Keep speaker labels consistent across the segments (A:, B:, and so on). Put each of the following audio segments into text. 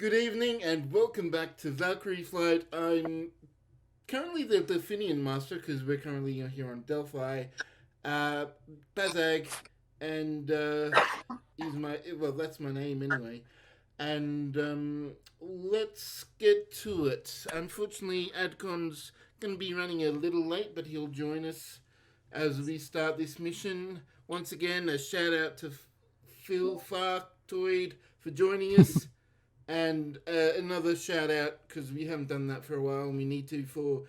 A: Good evening and welcome back to Valkyrie Flight. I'm currently the Delphinian Master because we're currently here on Delphi. Uh, Bazag, and is my that's my name anyway. And let's get to it. Unfortunately, Adcon's gonna be running a little late, but he'll join us as we start this mission. Once again, a shout out to Phil Fartoid for joining us. And another shout out, because we haven't done that for a while and we need to, for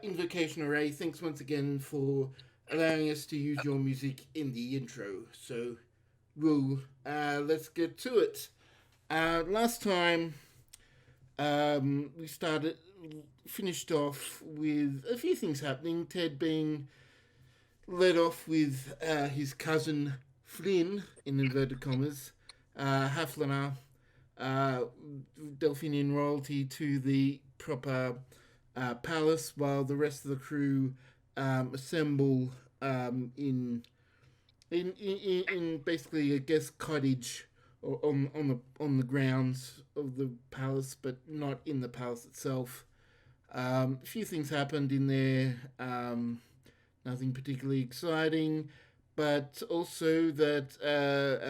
A: Invocation Array. Thanks once again for allowing us to use your music in the intro. So, let's get to it. Last time, we finished off with a few things happening. Ted being led off with his cousin Flynn, in inverted commas, Haflanar, Delphinian royalty to the proper palace, while the rest of the crew assemble in basically a guest cottage or on the grounds of the palace, but not in the palace itself. A few things happened in there. Nothing particularly exciting, but also that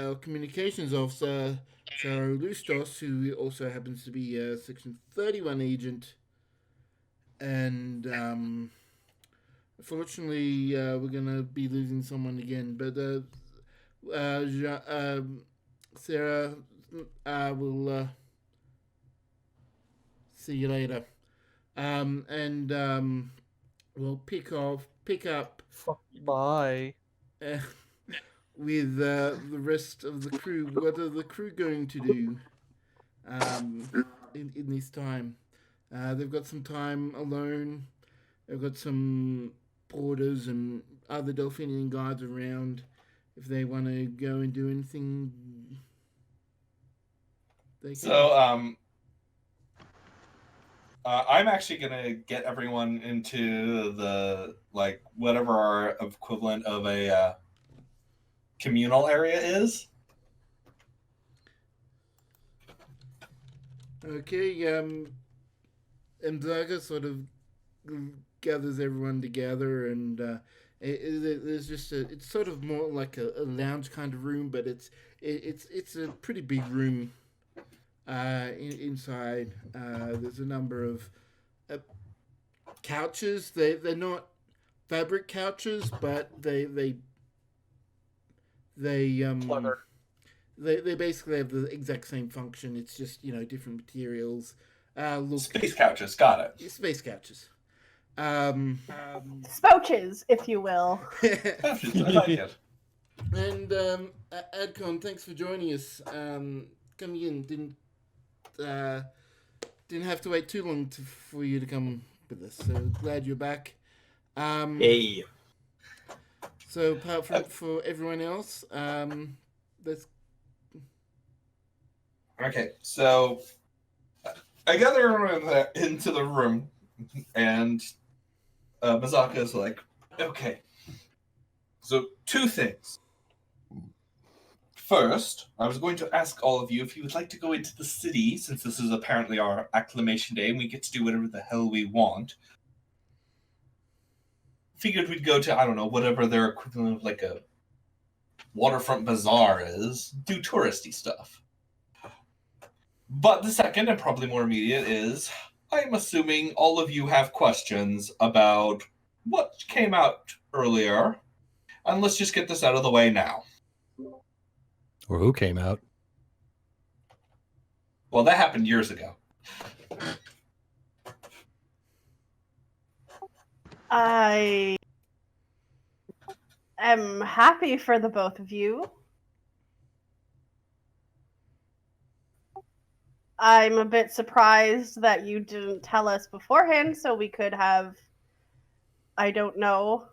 A: our communications officer, Charo Lustos, who also happens to be a Section 31 agent, and unfortunately, we're going to be losing someone again. But Sarah, will see you later. And we'll pick up.
B: Bye.
A: With the rest of the crew. What are the crew going to do in this time? They've got some time alone. They've got some porters and other Delphinian guards around. If they want to go and do anything, they can.
C: So, I'm actually gonna get everyone into the whatever our equivalent of a communal area is.
A: Okay. And Zaga sort of gathers everyone together, and there's just it's sort of more like a lounge kind of room, but it's a pretty big room. Inside, there's a number of couches. They're not fabric couches, but they basically have the exact same function. It's just different materials.
C: Space couches, got it.
A: Space couches.
D: Spouches, if you will.
C: Couches, I like it.
A: And Adcon, thanks for joining us. Coming in didn't have to wait too long for you to come with us. So glad you're back.
E: Hey.
A: So apart from for everyone else, let's.
C: Okay, so I gather everyone into the room, and Mazaka is like, okay. So 2 things. First, I was going to ask all of you if you would like to go into the city, since this is apparently our acclamation day and we get to do whatever the hell we want. Figured we'd go to, I don't know, whatever their equivalent of like a waterfront bazaar is, do touristy stuff. But the second, and probably more immediate, is I'm assuming all of you have questions about what came out earlier, and let's just get this out of the way now.
B: Or who came out?
C: Well, that happened years ago.
D: I am happy for the both of you. I'm a bit surprised that you didn't tell us beforehand so we could have, I don't know,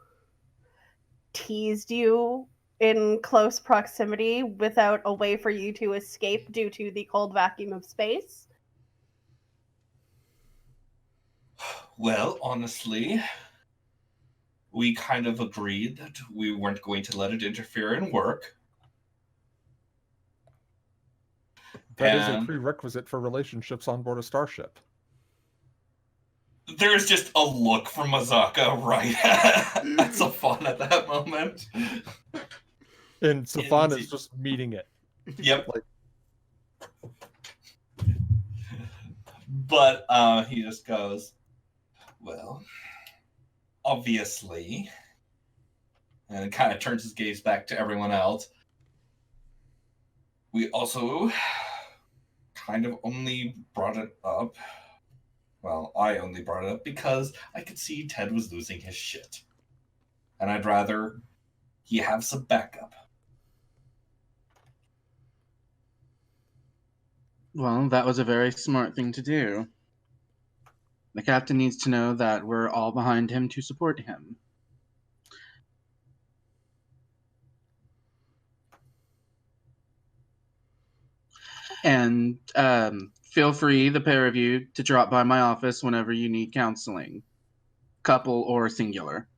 D: teased you in close proximity without a way for you to escape due to the cold vacuum of space.
C: Well, honestly, we kind of agreed that we weren't going to let it interfere in work.
B: That is a
C: And
B: prerequisite for relationships on board a starship.
C: there's just a look from Mazaka right at Safan at that moment.
B: And Safan is
C: Indeed.
B: just meeting it.
C: Yep.
B: Like,
C: But he just goes, well, obviously, and kind of turns his gaze back to everyone else. We also kind of only brought it up. Well, I only brought it up because I could see Ted was losing his shit. And I'd rather he have some backup.
F: Well, that was a very smart thing to do. The captain needs to know that we're all behind him to support him. And feel free, the pair of you, to drop by my office whenever you need counseling, couple or singular.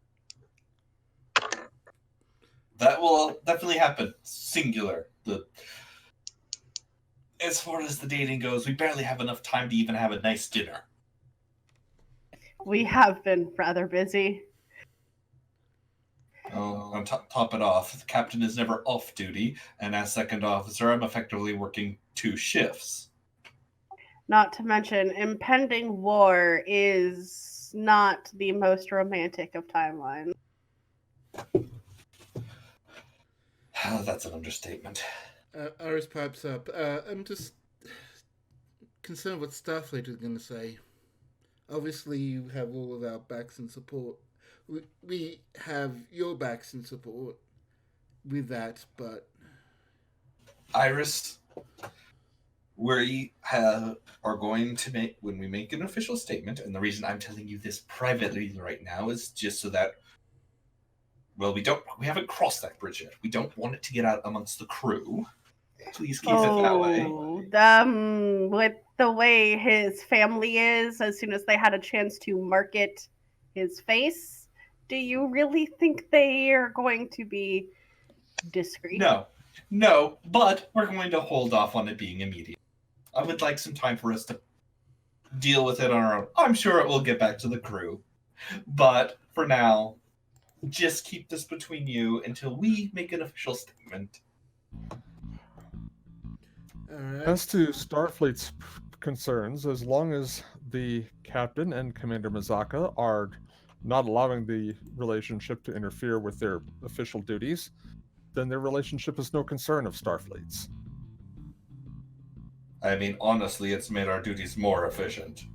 C: That will definitely happen. Singular. As far as the dating goes, we barely have enough time to even have a nice dinner.
D: We have been rather busy.
C: Oh, on top it off, the captain is never off duty, and as second officer, I'm effectively working 2 shifts.
D: Not to mention, impending war is not the most romantic of timelines.
C: That's an understatement.
A: Iris pipes up. I'm just concerned what Starfleet is going to say. Obviously, you have all of our backs and support. We have your backs and support with that, but...
C: Iris, we are going to make, when we make an official statement, and the reason I'm telling you this privately right now is just so that, well, we haven't crossed that bridge yet. We don't want it to get out amongst the crew. Please keep it that way.
D: With the way his family is, as soon as they had a chance to market his face, do you really think they are going to be discreet?
C: No, but we're going to hold off on it being immediate. I would like some time for us to deal with it on our own. I'm sure it will get back to the crew. But for now, just keep this between you until we make an official statement.
A: Alright.
B: as to Starfleet's concerns, as long as the captain and Commander Mazaka are not allowing the relationship to interfere with their official duties, then their relationship is no concern of Starfleet's.
C: I mean, honestly, it's made our duties more efficient.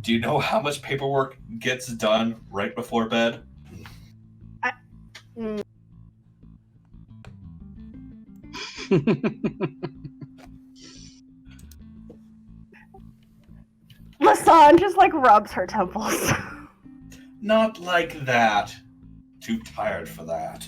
C: Do you know how much paperwork gets done right before bed?
D: Lasan just rubs her temples.
C: Not like that. Too tired for that.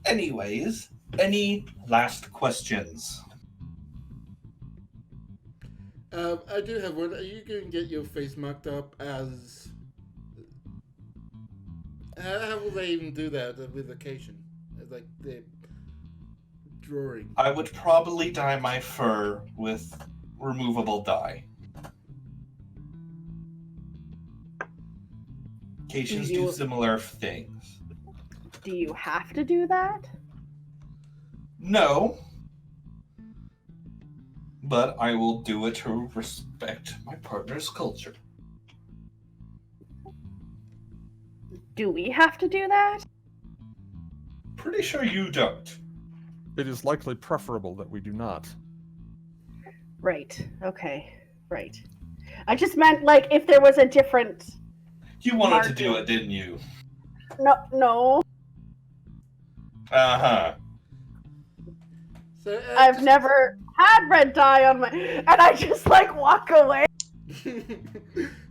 C: Anyways, any last questions?
A: I do have one. Are you going to get your face marked up as... How will they even do that with occasion? Like, the drawing.
C: I would probably dye my fur with removable dye. Cations do similar things.
D: Do you have to do that?
C: No. But I will do it to respect my partner's culture.
D: Do we have to do that?
C: Pretty sure you don't.
B: It is likely preferable that we do not.
D: Right. Okay. Right. I just meant, if there was a different...
C: You wanted to do it, didn't you?
D: No.
C: Uh-huh.
A: So,
D: I've never had red dye on my... And I just, walk away.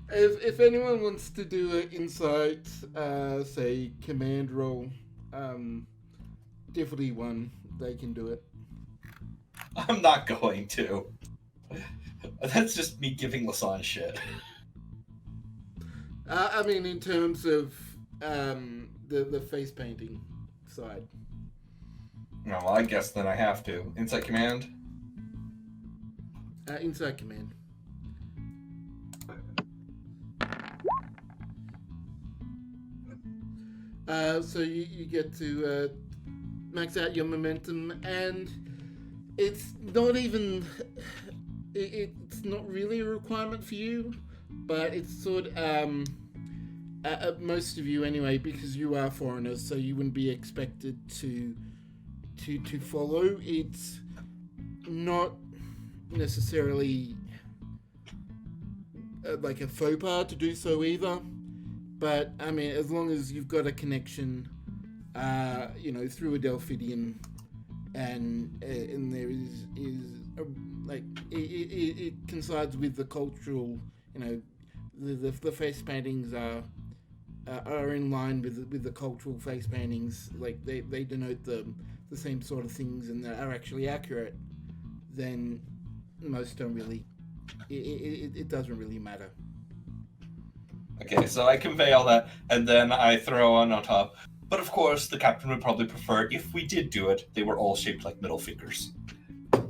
A: If anyone wants to do an insight, say, command roll, difficulty 1, they can do it.
C: I'm not going to. That's just me giving Lasan shit.
A: I mean, in terms of the face painting side.
C: No, well, I guess then I have to. Insight command.
A: Inside command. So you get to max out your momentum, and it's not even it's not really a requirement for you, but it's sort most of you anyway, because you are foreigners, so you wouldn't be expected to follow. It's not necessarily like a faux pas to do so either, but I mean, as long as you've got a connection, through a Delphidian, and there is like it coincides with the cultural, the face paintings are in line with the cultural face paintings, like they denote the same sort of things and are actually accurate, then most don't really. It doesn't really matter.
C: Okay, so I convey all that, and then I throw on top. But of course, the captain would probably prefer if we did do it, they were all shaped like middle fingers.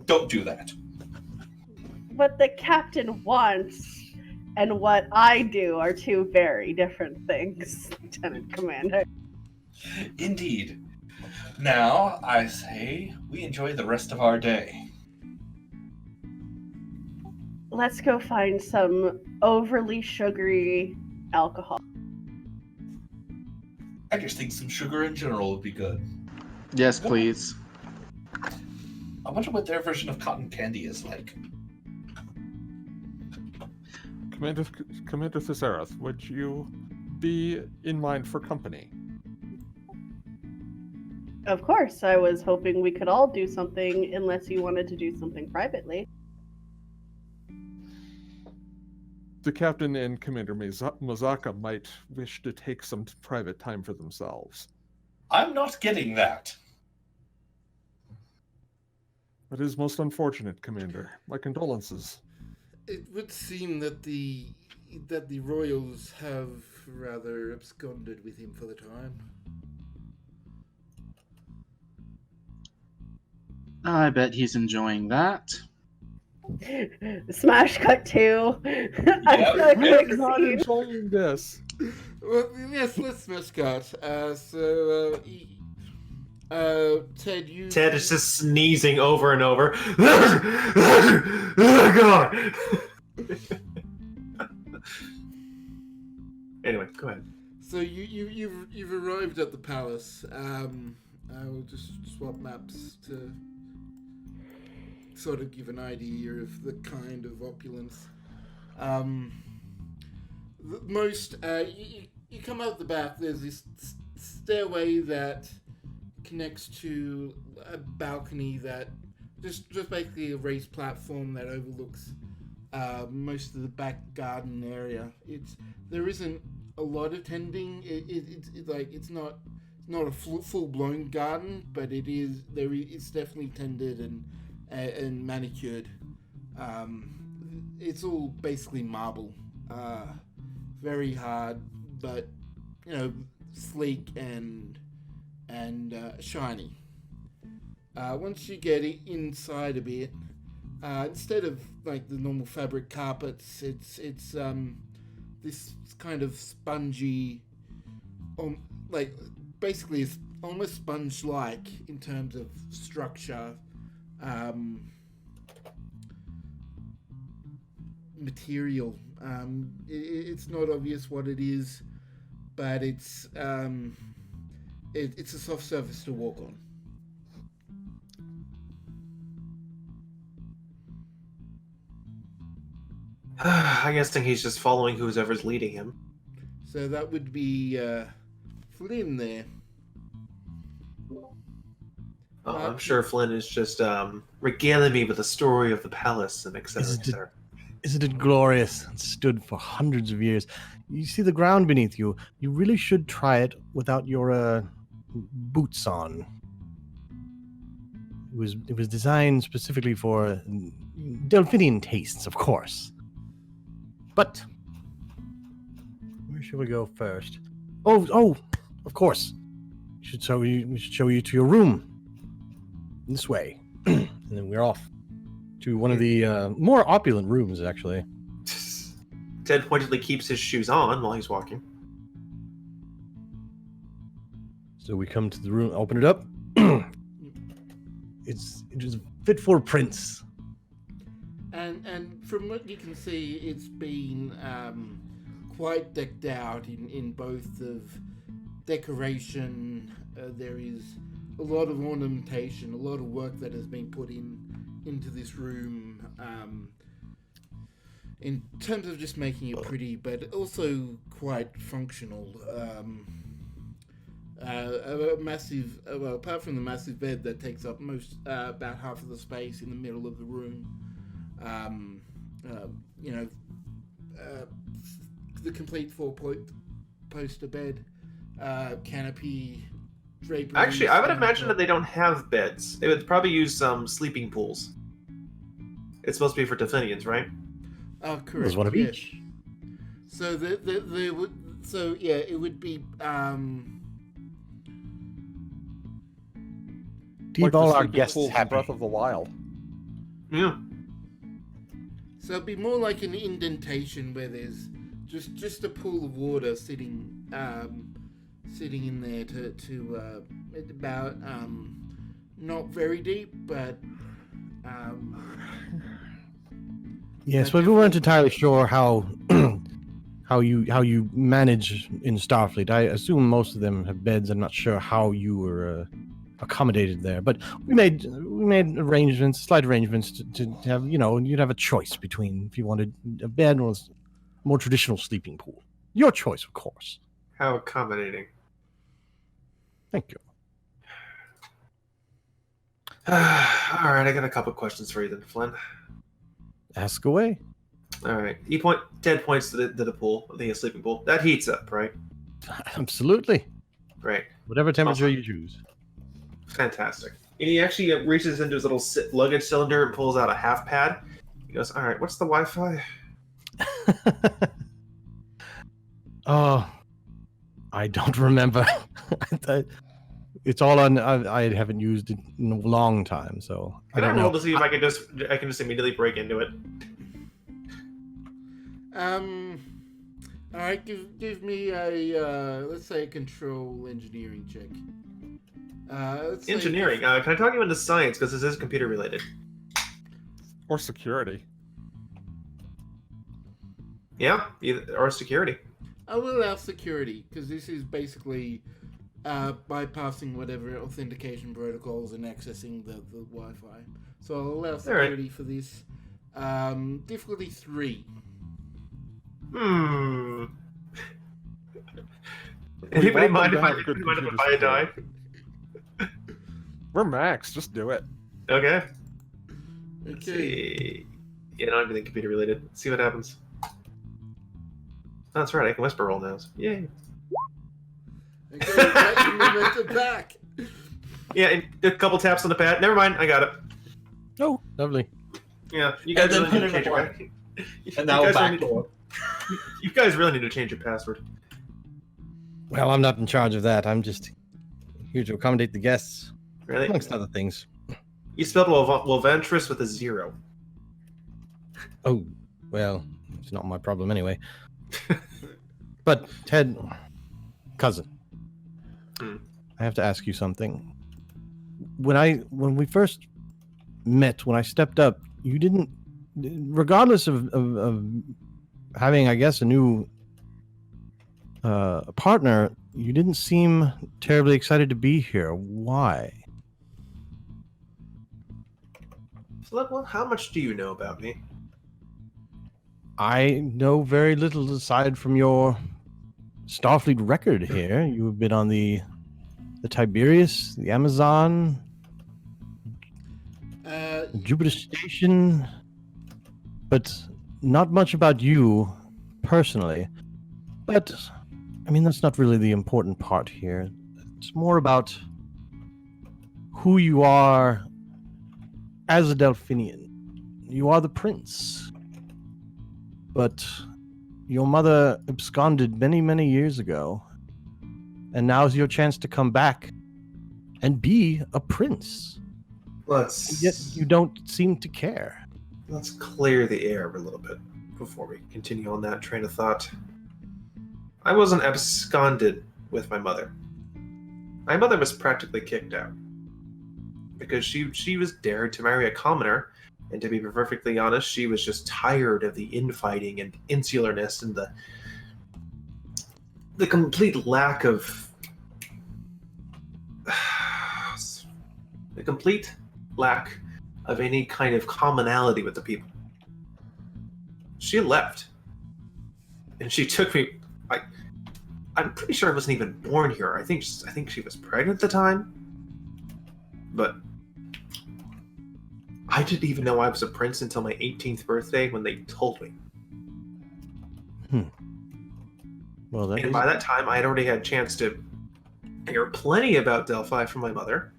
C: Don't do that.
D: What the captain wants and what I do are two very different things, Lieutenant Commander.
C: Indeed. Now, I say we enjoy the rest of our day.
D: Let's go find some overly sugary alcohol.
C: I just think some sugar in general would be good.
F: Yes, please.
C: I wonder what their version of cotton candy is like.
B: Commander Theserath, would you be in mind for company?
D: Of course, I was hoping we could all do something, unless you wanted to do something privately.
B: The captain and Commander Mazaka might wish to take some private time for themselves.
C: I'm not getting that.
B: That is most unfortunate, Commander. My condolences.
A: It would seem that the royals have rather absconded with him for the time.
F: I bet he's enjoying that.
D: Smash cut 2. I feel like
B: I'm not enjoying this.
A: Well, yes, let's smash cut. Ted,
E: Ted is just sneezing over and over. Oh, God. Anyway, go ahead.
A: So you've arrived at the palace. I will just swap maps to sort of give an idea of the kind of opulence. You come out the back. There's this stairway that connects to a balcony that just basically a raised platform that overlooks most of the back garden area. There isn't a lot of tending. It's not a full blown garden, but it's definitely tended and manicured. It's all basically marble, very hard, but sleek and shiny. Once you get inside a bit, instead of like the normal fabric carpets, it's this kind of spongy, basically it's almost sponge-like in terms of structure, material. It's not obvious what it is, but it's a soft surface to walk on.
E: I guess he's just following whoever's leading him.
A: So that would be Flynn there.
E: Oh, I'm sure Flynn is just regaling me with the story of the palace and etc. etc.
G: Isn't it glorious? It stood for hundreds of years. You see the ground beneath you. You really should try it without your boots on. It was designed specifically for Delphidian tastes, of course. But where should we go first? Oh, of course. We should show you to your room. This way. And then we're off to one of the more opulent rooms, actually.
E: Ted pointedly keeps his shoes on while he's walking.
G: So we come to the room, open it up. It is fit for a prince.
A: And from what you can see, it's been quite decked out in both of decoration. There is a lot of ornamentation, a lot of work that has been put into this room. In terms of just making it pretty, but also quite functional. A massive, well, apart from the massive bed that takes up about half of the space in the middle of the room, the complete 4-poster bed, canopy, drapery.
E: Actually, I would imagine that they don't have beds. They would probably use some sleeping pools. It's supposed to be for Delphinians, right?
A: Oh, correct.
G: There's one of
A: yes.
G: each.
A: So they would. So yeah, it would be.
G: Keep all our guests
B: pools in
G: happy.
B: Breath of the Wild.
E: Yeah.
A: So it'd be more like an indentation where there's just a pool of water sitting in there to about not very deep, but
G: Yes, but we weren't entirely sure how how you manage in Starfleet. I assume most of them have beds. I'm not sure how you were accommodated there, but we made arrangements, slight arrangements to have, you'd have a choice between if you wanted a bed or a more traditional sleeping pool. Your choice, of course.
E: How accommodating.
G: Thank you.
E: All right, I got a couple questions for you then, Flynn.
G: Ask away.
E: All right, Ted points to the pool, the sleeping pool. That heats up, right?
G: Absolutely.
E: Great.
G: Whatever temperature you choose.
E: Fantastic. And he actually reaches into his little luggage cylinder and pulls out a half pad. He goes, all right, what's the Wi-Fi?
G: Oh, I don't remember. It's all on. I haven't used it in a long time, so I don't
E: roll
G: know.
E: to see if I can just immediately break into it.
A: All right, give me a let's say a control engineering check.
E: Engineering. Can I talk you into science because this is computer related?
B: Or security.
E: Yeah, or security.
A: I will allow security because this is basically bypassing whatever authentication protocols and accessing the Wi-Fi. So I'll allow security for this. Difficulty 3.
E: Anybody mind if I die?
B: We're max. Just do it.
E: Okay.
A: Okay.
E: See. Yeah, not anything computer related. Let's see what happens. That's right. I can whisper roll now. Yay.
A: Okay, momentum back.
E: Yeah, and a couple taps on the pad. Never mind. I got it.
G: Oh, lovely.
E: Yeah, you guys
C: And then
E: really
C: put
E: need to
C: in
E: change
C: a
E: your
C: blank. And now
E: you guys
C: back
E: really-
C: door.
E: You guys really need to change your password.
G: Well, I'm not in charge of that. I'm just here to accommodate the guests,
E: Really?
G: amongst other things.
E: You spelled Wolventris with a 0.
G: Oh, well, it's not my problem anyway. But Ted, cousin, I have to ask you something. When we first met, when I stepped up, you didn't, regardless of having, I guess, a new partner, you didn't seem terribly excited to be here. Why?
E: Well, how much do you know about me?
G: I know very little aside from your Starfleet record here. You have been on the Tiberius, the Amazon, Jupiter Station, but not much about you personally. But, I mean, that's not really the important part here. It's more about who you are as a Delphinian. You are the prince. But your mother absconded many, many years ago. And now's your chance to come back and be a prince. And yet you don't seem to care.
E: Let's clear the air a little bit before we continue on that train of thought. I wasn't absconded with my mother. My mother was practically kicked out because she was dared to marry a commoner, and to be perfectly honest, she was just tired of the infighting and insularness and the complete lack of any kind of commonality with the people. She left, and she took me. I'm pretty sure I wasn't even born here. I think she was pregnant at the time, but I didn't even know I was a prince until my 18th birthday when they told me.
G: Well,
E: And by that time, I had already had a chance to hear plenty about Delphi from my mother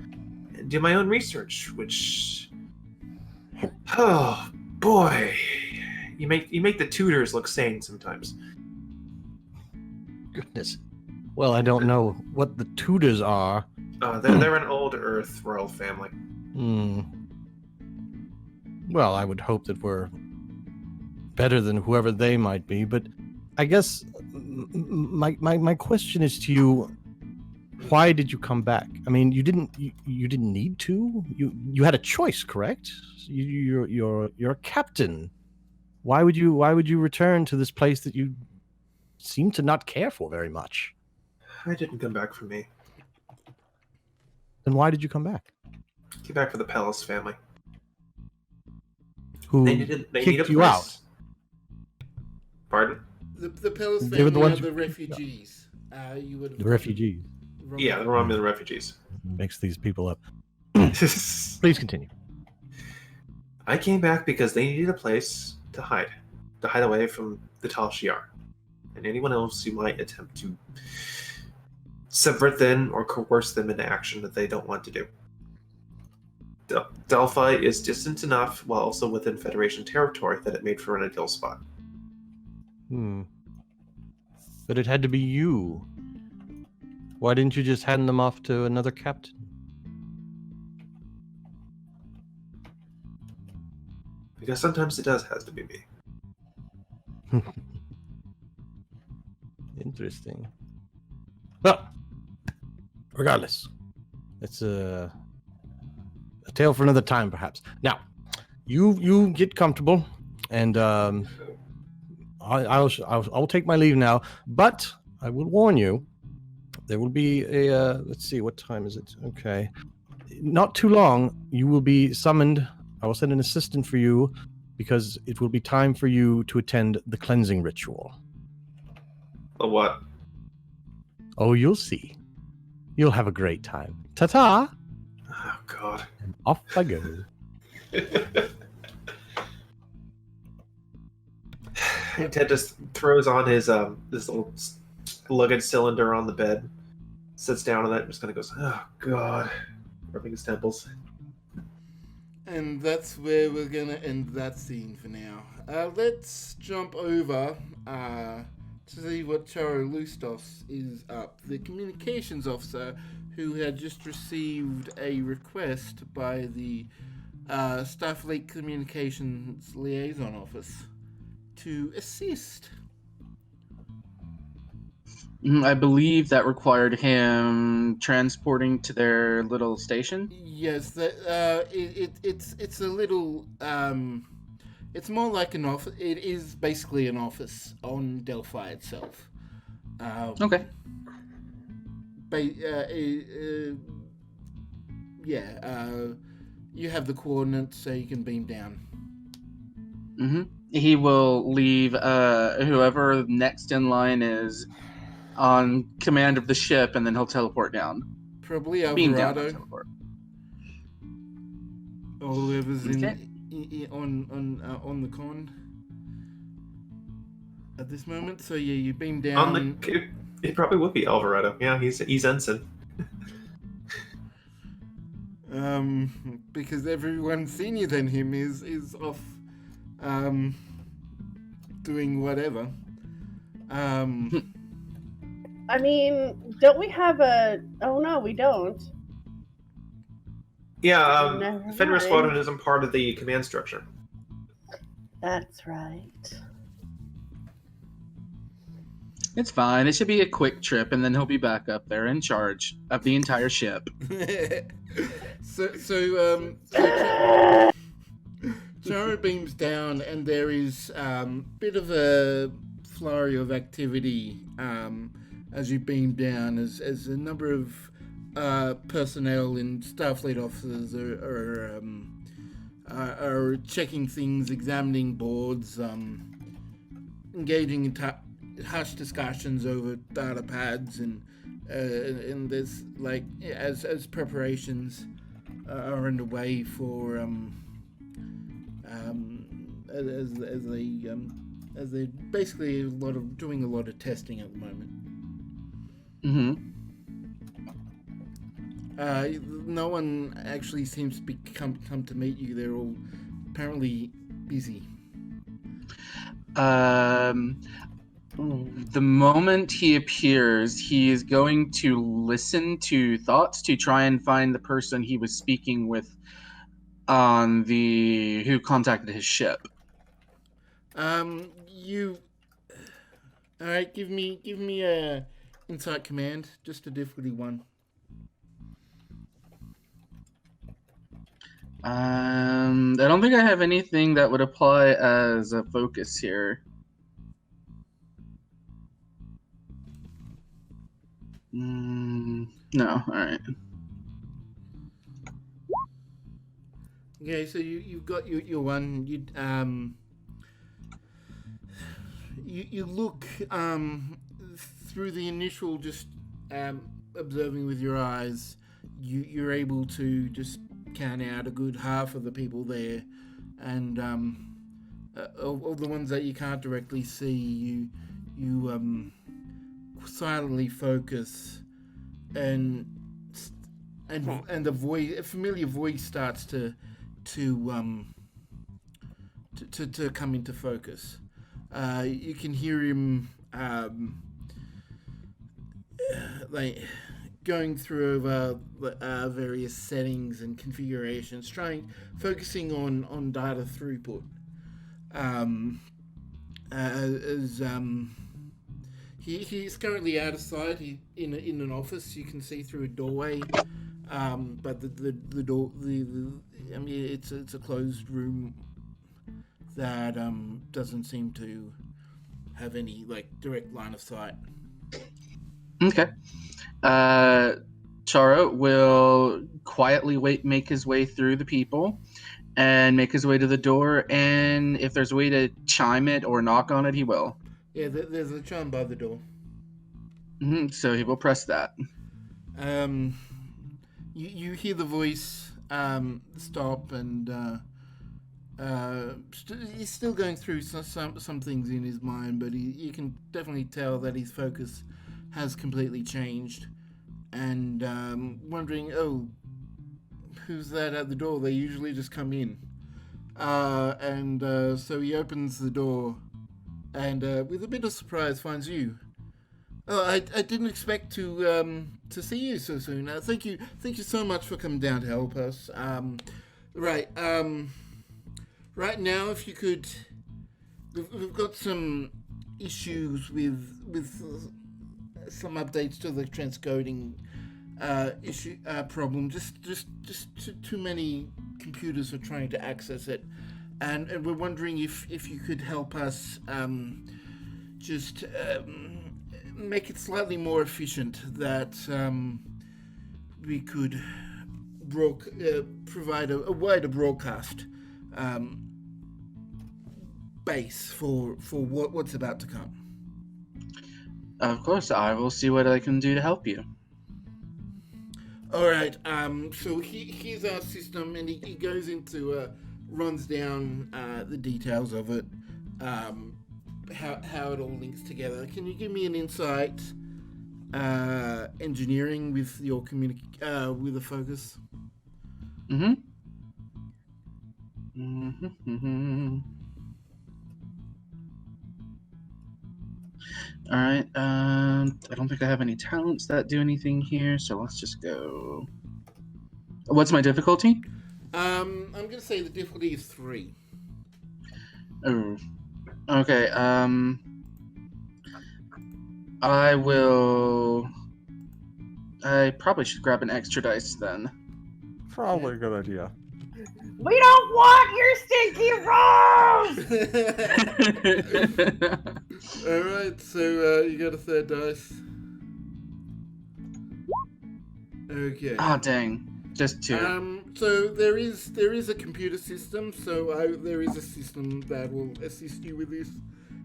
E: and do my own research, which, oh boy, you make the tutors look sane sometimes.
G: Goodness. Well, I don't know what the Tudors are.
E: They're an old Earth royal family.
G: Well, I would hope that we're better than whoever they might be, but I guess my question is to you: why did you come back? I mean, you didn't need to. You had a choice, correct? You're a captain. Why would you return to this place that you seem to not care for very much?
E: I didn't come back for me.
G: Then why did you come back?
E: Came back for the Palace family.
G: Who
E: They need
G: kicked
E: a
G: you
E: place.
G: out?
E: Pardon?
A: The Palace
G: They were
A: family
G: the ones
A: are the
G: who-
A: refugees. You would
G: The refugees.
E: Yeah, the Romulan refugees.
G: Makes these people up. Please continue.
E: I came back because they needed a place to hide away from the Tal Shiar and anyone else who might attempt to subvert them or coerce them into action that they don't want to do. Delphi is distant enough while also within Federation territory that it made for an ideal spot.
G: But it had to be you. Why didn't you just hand them off to another captain?
E: Because sometimes it does have to be me.
G: Interesting. Well, regardless, it's a tale for another time, perhaps. Now, you get comfortable, and I'll take my leave now. But I will warn you, there will be a let's see, what time is it? Okay, not too long. You will be summoned. I will send an assistant for you because it will be time for you to attend the cleansing ritual.
E: The what?
G: Oh, you'll see. You'll have a great time. Ta-ta!
E: Oh, God.
G: And off I go.
E: Ted just throws on his this little luggage cylinder on the bed, sits down on it, and just kind of goes, "Oh God," rubbing his temples.
A: And that's where we're gonna end that scene for now. Let's jump over to see what Charo Lustos is up. The communications officer who had just received a request by the Starfleet Communications Liaison Office to assist.
F: I believe that required him transporting to their little station.
A: Yes, that it's a little it's more like an office. It is basically an office on Delphi itself.
F: Okay.
A: You have the coordinates, so you can beam down.
F: He will leave whoever next in line is on command of the ship, and then he'll teleport down.
A: Probably
F: Beam down, not
A: Alvarado,
F: teleport.
A: or whoever's
F: Okay.
A: on the con at this moment. So yeah, you beam down.
E: On the it probably would be Alvarado. Yeah, he's ensign.
A: Because everyone senior than him is off doing whatever. Um,
D: I mean, don't we have a? Oh no, we don't.
E: Yeah,
D: Never
E: Fenrir
D: mind.
E: Squadron isn't part of the command structure.
D: That's right.
F: It's fine. It should be a quick trip, and then he'll be back up there in charge of the entire ship.
A: so Chara beams down, and there is bit of a flurry of activity as you beam down, as a number of personnel and Starfleet officers are checking things, examining boards, engaging in hushed discussions over data pads, and there's like as preparations are underway for as they basically doing a lot of testing at the moment.
F: Mm-hmm.
A: No one actually seems to come to meet you. They're all apparently busy.
F: The moment he appears, he is going to listen to thoughts to try and find the person he was speaking with on who contacted his ship.
A: You. All right, give me a insight command, just a difficulty 1.
F: I don't think I have anything that would apply as a focus here. No, all right.
A: Okay, so you've got your one. You look through the initial just observing with your eyes. You're able to just count out a good half of the people there, and all the ones that you can't directly see, you silently focus, and the voice, a familiar voice, starts to come into focus. You can hear him like going through various settings and configurations, focusing on data throughput. He's currently out of sight. In an office. You can see through a doorway, but the door I mean it's a closed room that doesn't seem to have any direct line of sight.
F: Okay. Charo will quietly make his way through the people and make his way to the door, and if there's a way to chime it or knock on it, he will.
A: Yeah, there's a chime by the door.
F: So he will press that.
A: You hear the voice stop, and he's still going through some things in his mind, but you can definitely tell that his focus has completely changed, and wondering, who's that at the door? They usually just come in, and so he opens the door, and with a bit of surprise finds you. Oh, I didn't expect to see you so soon. Thank you so much for coming down to help us. Right now, if you could, we've got some issues with some updates to the transcoding problem. Just too many computers are trying to access it, and we're wondering if you could help us make it slightly more efficient, that we could provide a wider broadcast base for what's about to come.
F: Of course, I will see what I can do to help you.
A: All right. So here's our system, and he goes into runs down the details of it. How it all links together. Can you give me an insight engineering with your with a focus?
F: All right. I don't think I have any talents that do anything here, so let's just go. What's my difficulty?
A: I'm gonna say the difficulty is 3.
F: Oh. Okay. I will. I probably should grab an extra dice then.
B: Probably a good idea.
D: We don't want your stinky rose!
A: Alright, so you got a third dice. Okay.
F: Ah, dang. Just 2.
A: So there is a computer system. So there is a system that will assist you with this.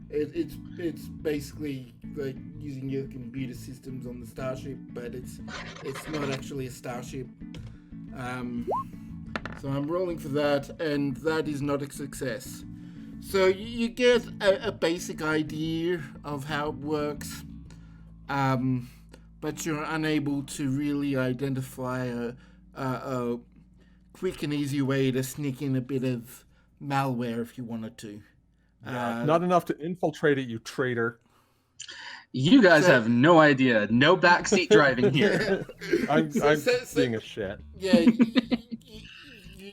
A: It's basically like using your computer systems on the starship, but it's not actually a starship. So I'm rolling for that, and that is not a success. So you get a basic idea of how it works, but you're unable to really identify a quick and easy way to sneak in a bit of malware if you wanted to.
B: Not enough to infiltrate it, you traitor.
F: You guys have no idea. No backseat driving here.
B: I'm being a shit.
A: Yeah,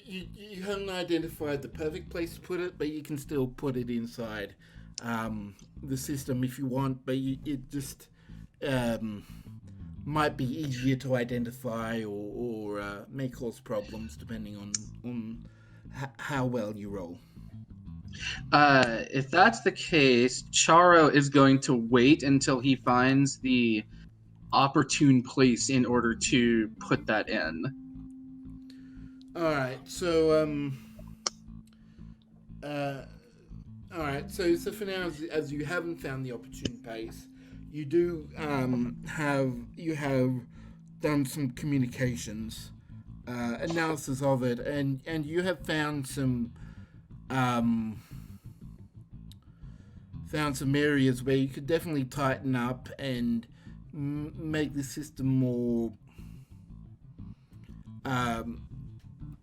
A: you haven't identified the perfect place to put it, but you can still put it inside the system if you want, but it just might be easier to identify or may cause problems depending on how well you roll.
F: If that's the case, Charo is going to wait until he finds the opportune place in order to put that in.
A: Alright, so so for now, as you haven't found the opportune place, you do have done some communications, analysis of it, and you have found some areas where you could definitely tighten up and make the system more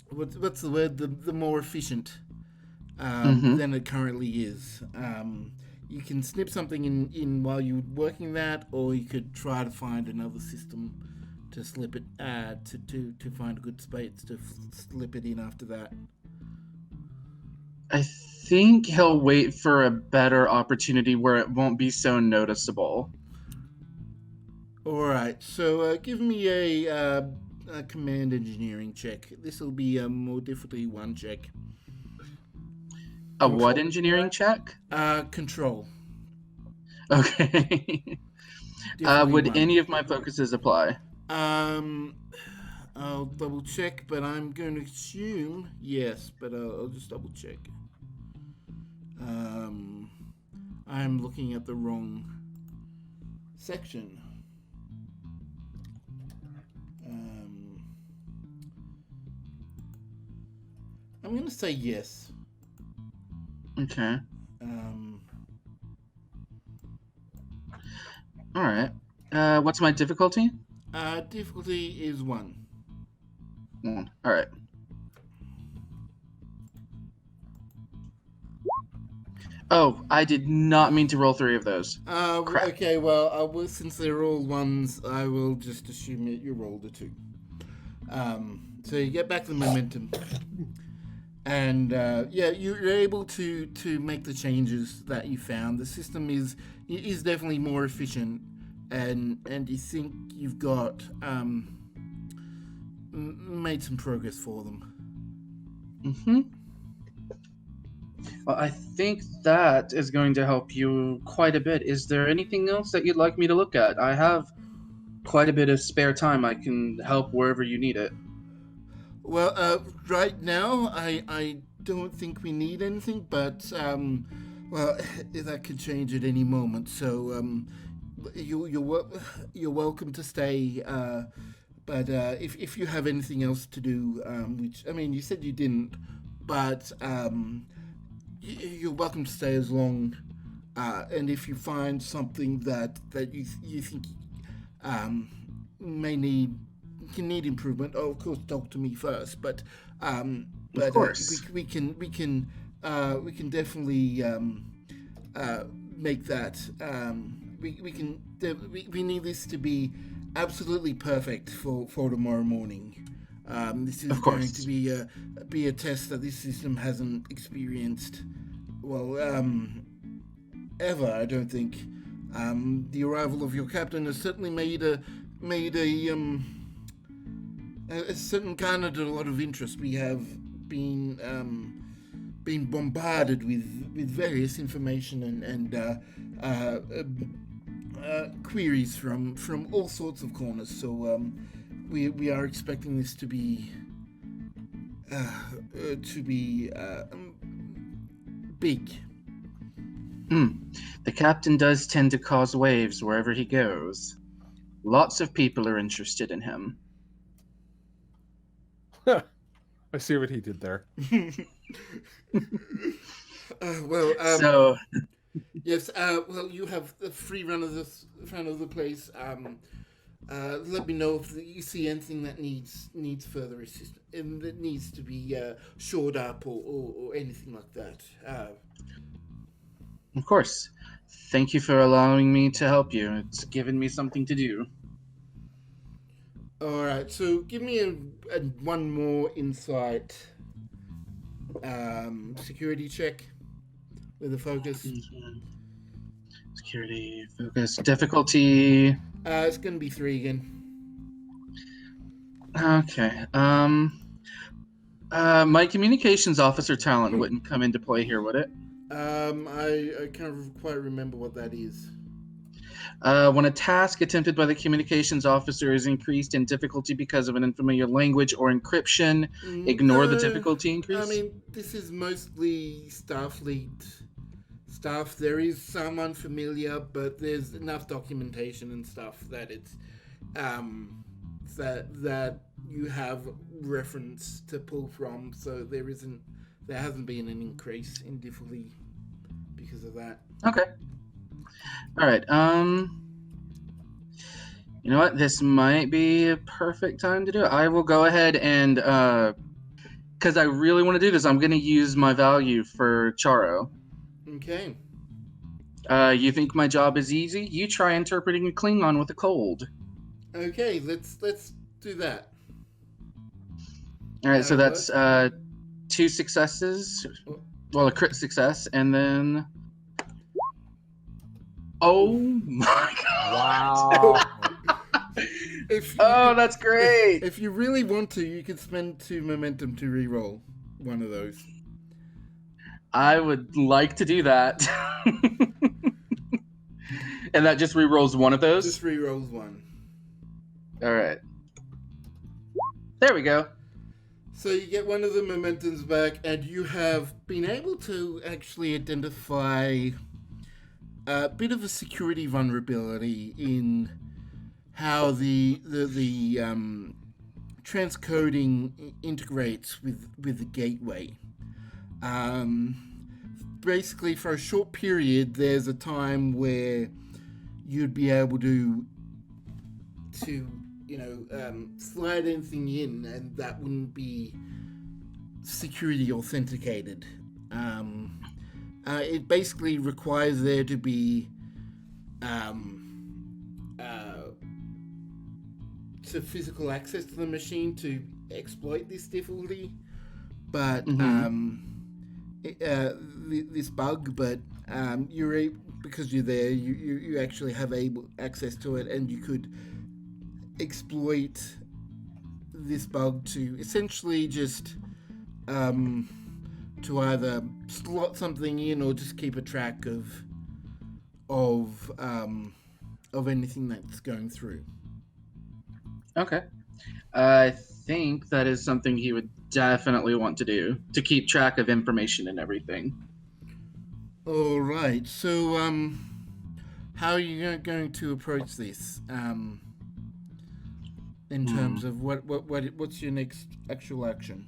A: what's the word, the more efficient than it currently is. You can snip something in while you're working that, or you could try to find another system to slip it to find a good space to slip it in after that.
F: I think he'll wait for a better opportunity where it won't be so noticeable.
A: Alright, so give me a command engineering check. This will be a more difficulty 1 check.
F: A what engineering check?
A: Control.
F: Okay. Would any of my focuses apply?
A: I'll double check, but I'm going to assume yes, but I'll just double check. I'm looking at the wrong section. I'm going to say yes.
F: Okay. All right. What's my difficulty?
A: Difficulty is 1.
F: 1. All right. Oh, I did not mean to roll 3 of those. Crap.
A: Okay, well, since they're all 1s, I will just assume that you rolled a 2. So you get back the momentum. And you're able to make the changes that you found. The system is definitely more efficient, and you think you've got made some progress for them.
F: Mm-hmm. Well, I think that is going to help you quite a bit. Is there anything else that you'd like me to look at? I have quite a bit of spare time. I can help wherever you need it.
A: Well, right now, I don't think we need anything, but, that could change at any moment, so, you're welcome to stay, but, if you have anything else to do, which, I mean, you said you didn't, but, you're welcome to stay as long, and if you find something that you think, can need improvement. Oh, of course, talk to me first. But
F: of course,
A: we can definitely make that we need this to be absolutely perfect for tomorrow morning. This is
F: Of
A: going
F: course.
A: to be a test that this system hasn't experienced, well, ever. I don't think. The arrival of your captain has certainly made a certain garnered a lot of interest. We have been bombarded with various information and queries from all sorts of corners. So we are expecting this to be big.
F: The captain does tend to cause waves wherever he goes. Lots of people are interested in him.
B: I see what he did there.
F: So,
A: Yes. Well, you have the free run of the place. Let me know if you see anything that needs further assistance and that needs to be shored up or anything like that.
F: of course, thank you for allowing me to help you. It's given me something to do.
A: All right. So give me a one more insight security check with a focus.
F: Security, focus, difficulty.
A: It's going to be 3 again.
F: Okay. My communications officer talent wouldn't come into play here, would it?
A: I can't quite remember what that is.
F: When a task attempted by the communications officer is increased in difficulty because of an unfamiliar language or encryption, ignore the difficulty increase.
A: I mean, this is mostly Starfleet stuff. There is some unfamiliar, but there's enough documentation and stuff that it's that you have reference to pull from. So there hasn't been an increase in difficulty because of that.
F: Okay. All right. You know what? This might be a perfect time to do it. I will go ahead and because I really want to do this, I'm going to use my value for Charo.
A: Okay.
F: You think my job is easy? You try interpreting a Klingon with a cold.
A: Okay. Let's do that.
F: All right. So that's 2 successes. Well, a crit success, and then. Oh my god!
B: Wow.
F: That's great.
A: If you really want to, you can spend 2 momentum to re-roll one of those.
F: I would like to do that. And that just re-rolls one of those?
A: Just re-rolls 1.
F: All right. There we go.
A: So you get one of the momentums back, and you have been able to actually identify a bit of a security vulnerability in how the transcoding integrates with the gateway. Basically, for a short period, there's a time where you'd be able to slide anything in, and that wouldn't be security authenticated. It basically requires there to be physical access to the machine to exploit this difficulty, but this bug. But you're because you're there, you actually have access to it, and you could exploit this bug to essentially just to either slot something in or just keep a track of anything that's going through.
F: Okay. I think that is something he would definitely want to do, to keep track of information and everything.
A: All right. So, how are you going to approach this? In terms of what's your next actual action?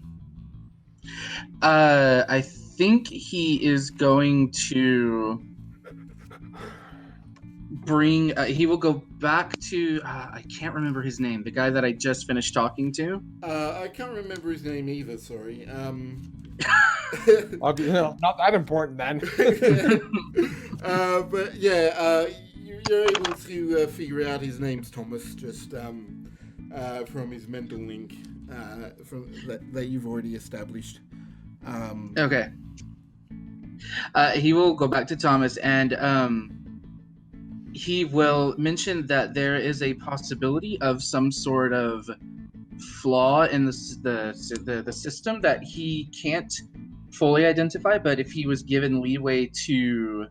F: I think he is going to bring. He will go back to. I can't remember his name. The guy that I just finished talking to.
A: I can't remember his name either. Sorry.
B: Not that important then.
A: But yeah, you're able to figure out his name's Thomas just from his mental link from that you've already established.
F: Okay. He will go back to Thomas and he will mention that there is a possibility of some sort of flaw in the system that he can't fully identify, but if he was given leeway to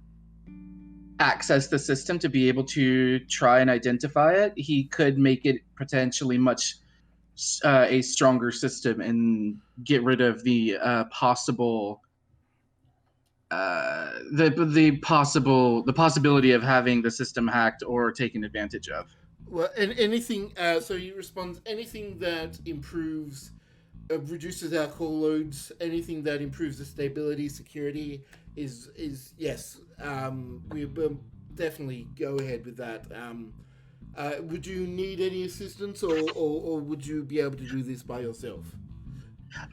F: access the system to be able to try and identify it, he could make it potentially much a stronger system and get rid of the possible the possibility of having the system hacked or taken advantage of.
A: Well, and anything. So he responds anything that improves, reduces alcohol loads. Anything that improves the stability, security is yes. We will definitely go ahead with that. Would you need any assistance, or would you be able to do this by yourself?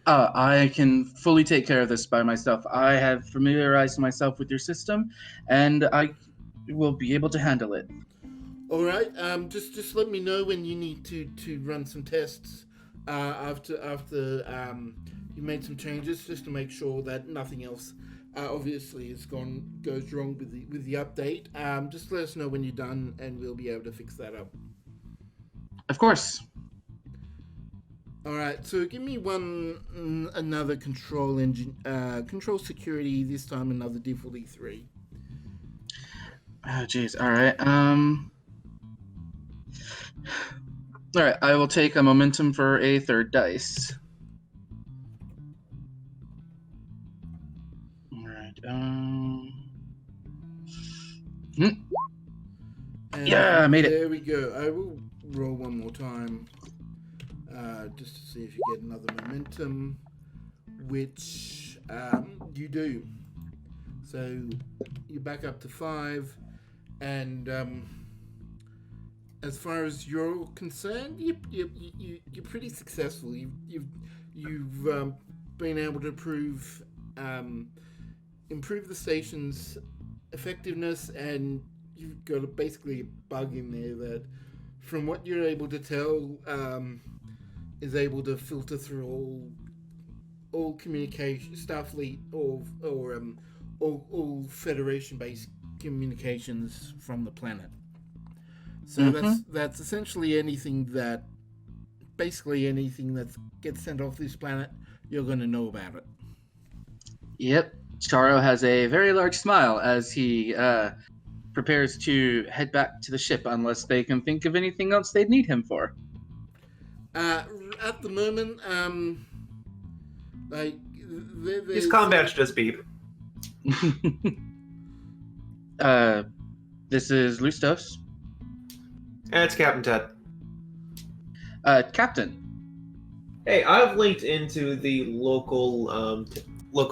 F: I can fully take care of this by myself. I have familiarized myself with your system, and I will be able to handle it.
A: All right. Just let me know when you need to run some tests. After you made some changes, just to make sure that nothing else obviously goes wrong with the update. Just let us know when you're done, and we'll be able to fix that up.
F: Of course.
A: All right. So give me another control engine, control security. This time another difficulty 3.
F: Oh, jeez. All right. All right. I will take a momentum for a third dice. All right. Yeah, I made it.
A: There we go. I will roll one more time, just to see if you get another momentum, which you do. So you're back up to 5, and as far as you're concerned, you're pretty successful. You've been able to improve the station's effectiveness, and you've got basically a bug in there that, from what you're able to tell, is able to filter through all communication, Starfleet or all Federation-based communications from the planet. So that's essentially anything that gets sent off this planet, you're going to know about it.
F: Yep. Charo has a very large smile as he prepares to head back to the ship, unless they can think of anything else they'd need him for.
A: At the moment,
E: His comm badge does beep.
F: This is Lustos.
E: It's Captain Ted.
F: Captain.
E: Hey, I've linked into the local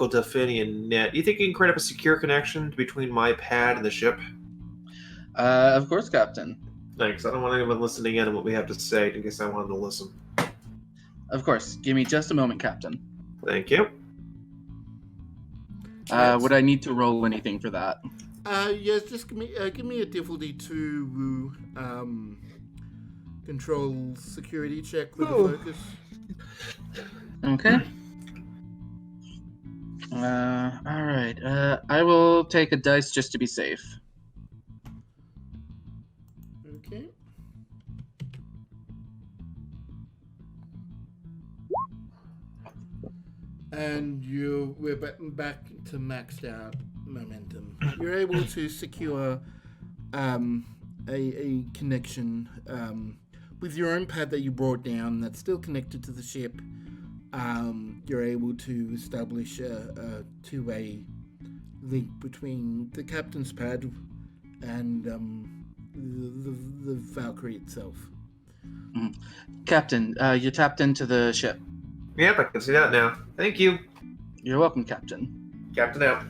E: Delphinian net. You think you can create up a secure connection between my pad and the ship?
F: Of course, Captain.
E: Thanks. I don't want anyone listening in on what we have to say in case I wanted to listen.
F: Of course. Give me just a moment, Captain.
E: Thank you.
F: Would I need to roll anything for that?
A: Yes, just give me a difficulty 2 control security check with a focus.
F: Okay. All right. I will take a dice just to be safe.
A: Okay. And we're back to maxed out momentum. You're able to secure a connection with your own pad that you brought down that's still connected to the ship. You're able to establish a two-way link between the captain's pad and the Valkyrie itself.
F: Captain, you tapped into the ship.
E: Yep, I can see that now. Thank you.
F: You're welcome, Captain.
E: Captain out.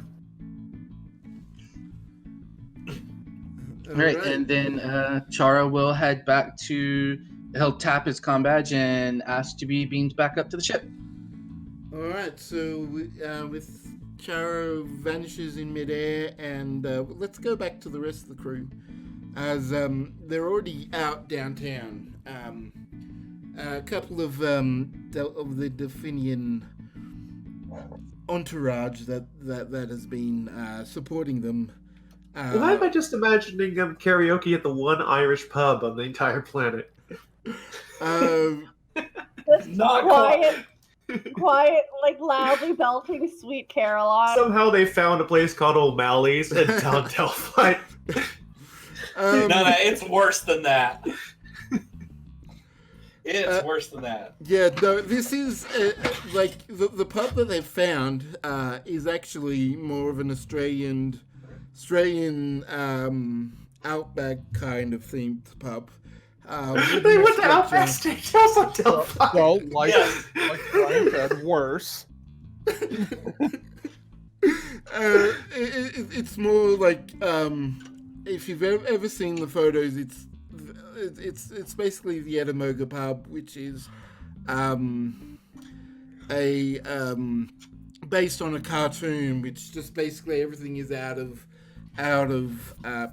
F: All right, and then Charo will head back to. He'll tap his comm badge and ask to be beamed back up to the ship.
A: All right, so with Charo vanishes in midair, and let's go back to the rest of the crew. as they're already out downtown. A couple of the Delphinian entourage that has been supporting them.
E: Why am I just imagining karaoke at the one Irish pub on the entire planet?
D: Just
C: Not
D: quiet, like loudly belting "Sweet Caroline."
E: Somehow they found a place called O'Malley's in down Delphi.
C: No, it's worse than that. It's worse than that.
A: Yeah, no, this is like the pub that they've found is actually more of an Australian outback kind of themed pub.
E: They went to Outback Steakhouse on Delphi.
B: Well, like Brian said, worse.
A: It's more like if you've ever seen the photos, it's basically the Etimoga pub, which is based on a cartoon, which just basically everything is out of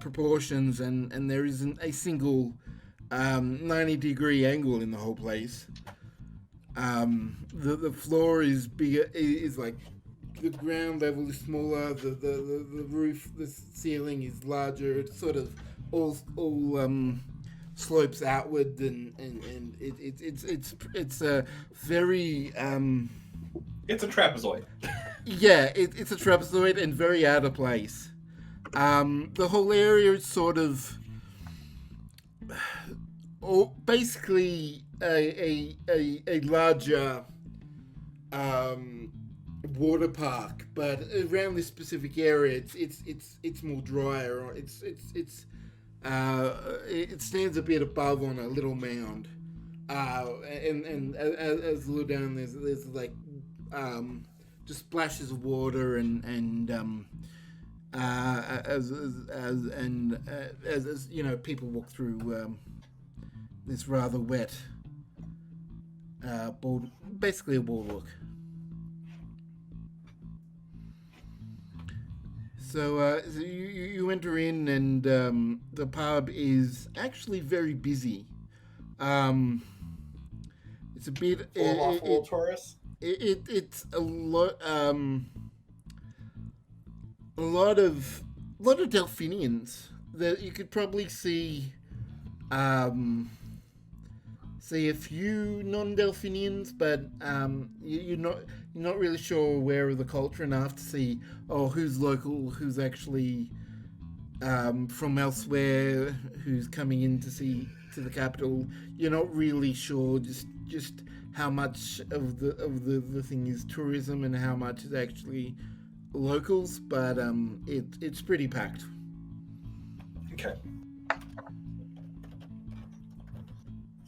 A: proportions, and there isn't a single 90-degree angle in the whole place. The floor is bigger, is like the ground level is smaller, the roof, the ceiling is larger. It's sort of all slopes outward, and it's a very
C: It's a trapezoid.
A: yeah, it's a trapezoid and very out of place. The whole area is sort of basically a larger water park, but around this specific area, it's more drier. It stands a bit above on a little mound, and as you look down, there's like just splashes of water and as you know, people walk through this rather wet basically a boardwalk. So you enter in, and the pub is actually very busy. It's a bit
C: Full tourists.
A: It's a lot of Delphinians that you could probably see a few non-Delphinians, but you're not really sure aware of the culture enough to see who's local, who's actually from elsewhere, who's coming in to the capital. You're not really sure just how much of the thing is tourism and how much is actually locals, but it's pretty packed.
C: Okay.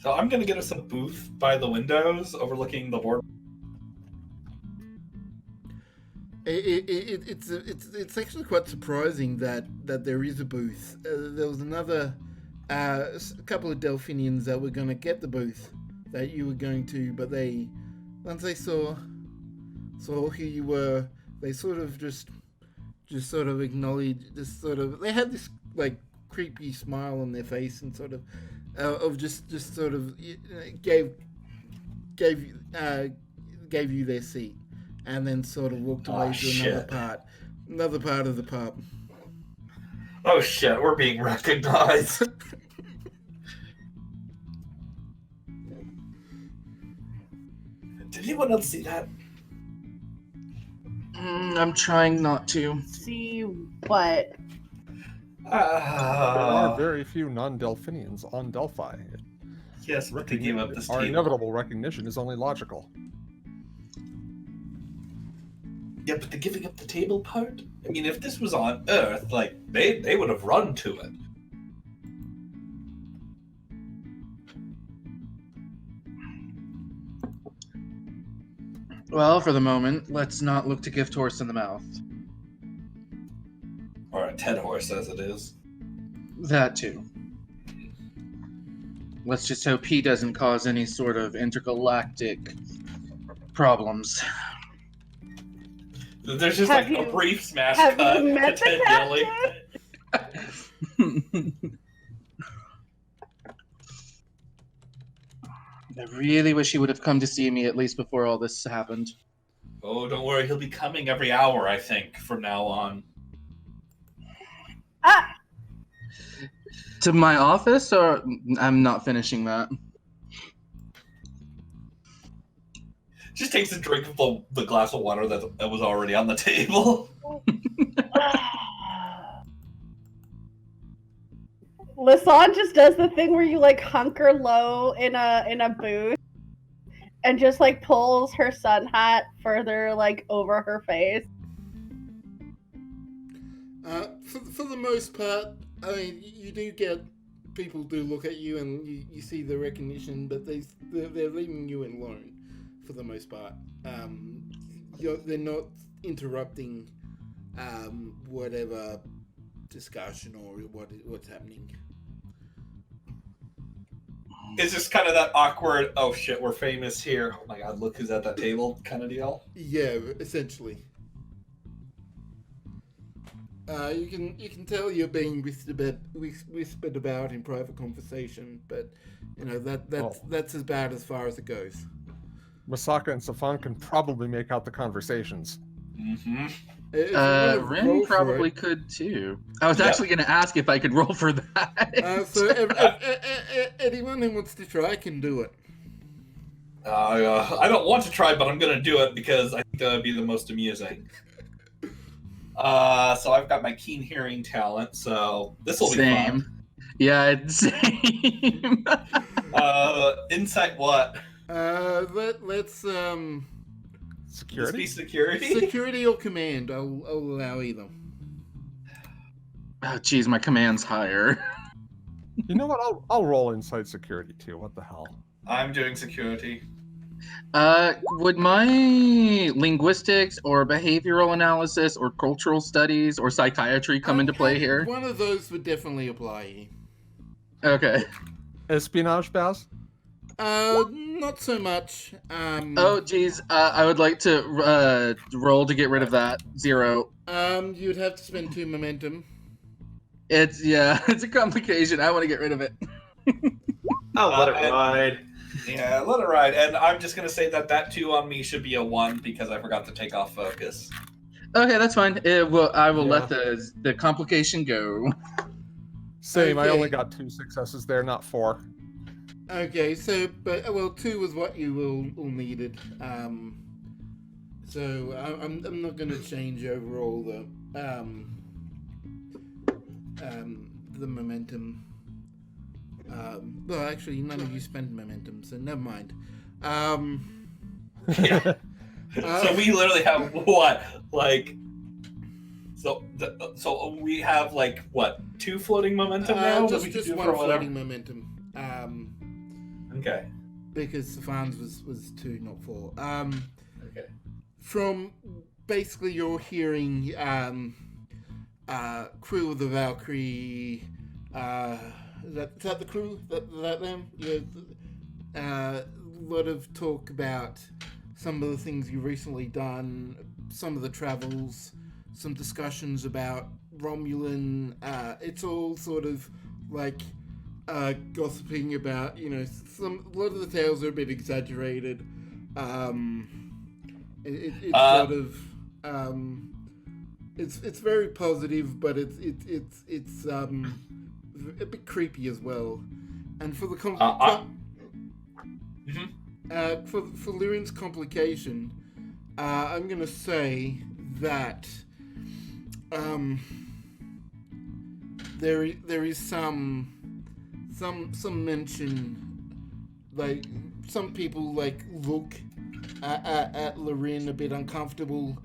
C: So I'm gonna get us a booth by the windows overlooking the board.
A: It's actually quite surprising that there is a booth. There was another couple of Delphinians that were going to get the booth that you were going to, but once they saw who you were, they sort of just sort of acknowledged, they had this like creepy smile on their face and sort of just sort of gave you their seat, and then sort of walked away to another part of the pub.
C: Oh shit, we're being recognized. Did anyone else see that?
F: I'm trying not to.
D: See what?
B: There are very few non-Delphinians on Delphi.
C: Yes, but they gave up this
B: Our
C: table.
B: inevitable recognition is only logical.
C: Yeah, but the giving up the table part? I mean, if this was on Earth, like, they would have run to it.
F: Well, for the moment, let's not look to gift horse in the mouth.
C: Or a Ted horse, as it is.
F: That too. Let's just hope he doesn't cause any sort of intergalactic problems.
C: There's just
D: Have
C: like a
D: you-
C: brief smash
D: have
C: cut
D: you
C: to
D: met the
C: Ted yelling.
F: I really wish he would have come to see me at least before all this happened.
C: Oh, don't worry. He'll be coming every hour, I think, from now on.
D: Ah!
F: To my office, or I'm not finishing that.
C: Just takes a drink of the glass of water that was already on the table.
D: Lasan just does the thing where you like hunker low in a booth and just like pulls her sun hat further like over her face.
A: For the most part, I mean, you do get people do look at you and you see the recognition, but they're leaving you alone for the most part. They're not interrupting whatever discussion or what's happening.
C: It's just kind of that awkward, oh shit, we're famous here. Oh my god, look who's at that table kind of deal.
A: Yeah, essentially. You can tell you're being whispered about in private conversation, but you know that's as bad as far as it goes.
B: Masaka and Safan can probably make out the conversations.
C: Mm-hmm.
F: Rin probably could too. I was actually going to ask if I could roll for that.
A: So anyone who wants to try can do it.
C: I don't want to try, but I'm going to do it because I think that would be the most amusing. So I've got my keen hearing talent, so this will be fun.
F: Yeah, same.
C: Insight what?
A: Let's
C: Let's
B: Security?
C: be security?
A: security or command. I'll allow either.
F: Oh, geez, my command's higher.
B: You know what? I'll roll inside security too. What the hell?
C: I'm doing security.
F: Would my linguistics or behavioral analysis or cultural studies or psychiatry come into play here?
A: One of those would definitely apply here.
F: Okay.
B: Espionage, Baz?
A: Not so much.
F: Oh, geez, I would like to roll to get rid of that. 0.
A: You'd have to spend 2 momentum.
F: It's a complication. I want to get rid of it.
E: I'll let it ride.
C: Yeah, let it ride. And I'm just going to say that 2 on me should be a 1 because I forgot to take off focus.
F: Okay, that's fine. I will let the complication go.
B: Same. I
A: Okay.
B: only got 2 successes there, not 4.
A: Okay, so, but, 2 was what you all needed. So I'm not going to change overall the momentum. Well, actually, none of you spend momentum, so never mind.
C: Yeah. So we literally have what? Like, so we have like what? 2 floating momentum now? that we can
A: Just
C: do
A: one
C: for whatever?
A: floating momentum.
C: Okay.
A: Because Safan's was 2, not 4.
C: Okay.
A: From basically you're hearing crew of the Valkyrie. Is that the crew? That them? Yeah. A lot of talk about some of the things you've recently done, some of the travels, some discussions about Romulan. It's all sort of like gossiping about, a lot of the tales are a bit exaggerated. It's sort of it's very positive, but it's a bit creepy as well. And for the for Lyrin's complication, I'm gonna say that there is some mention, like some people like look at Lyrin a bit uncomfortable,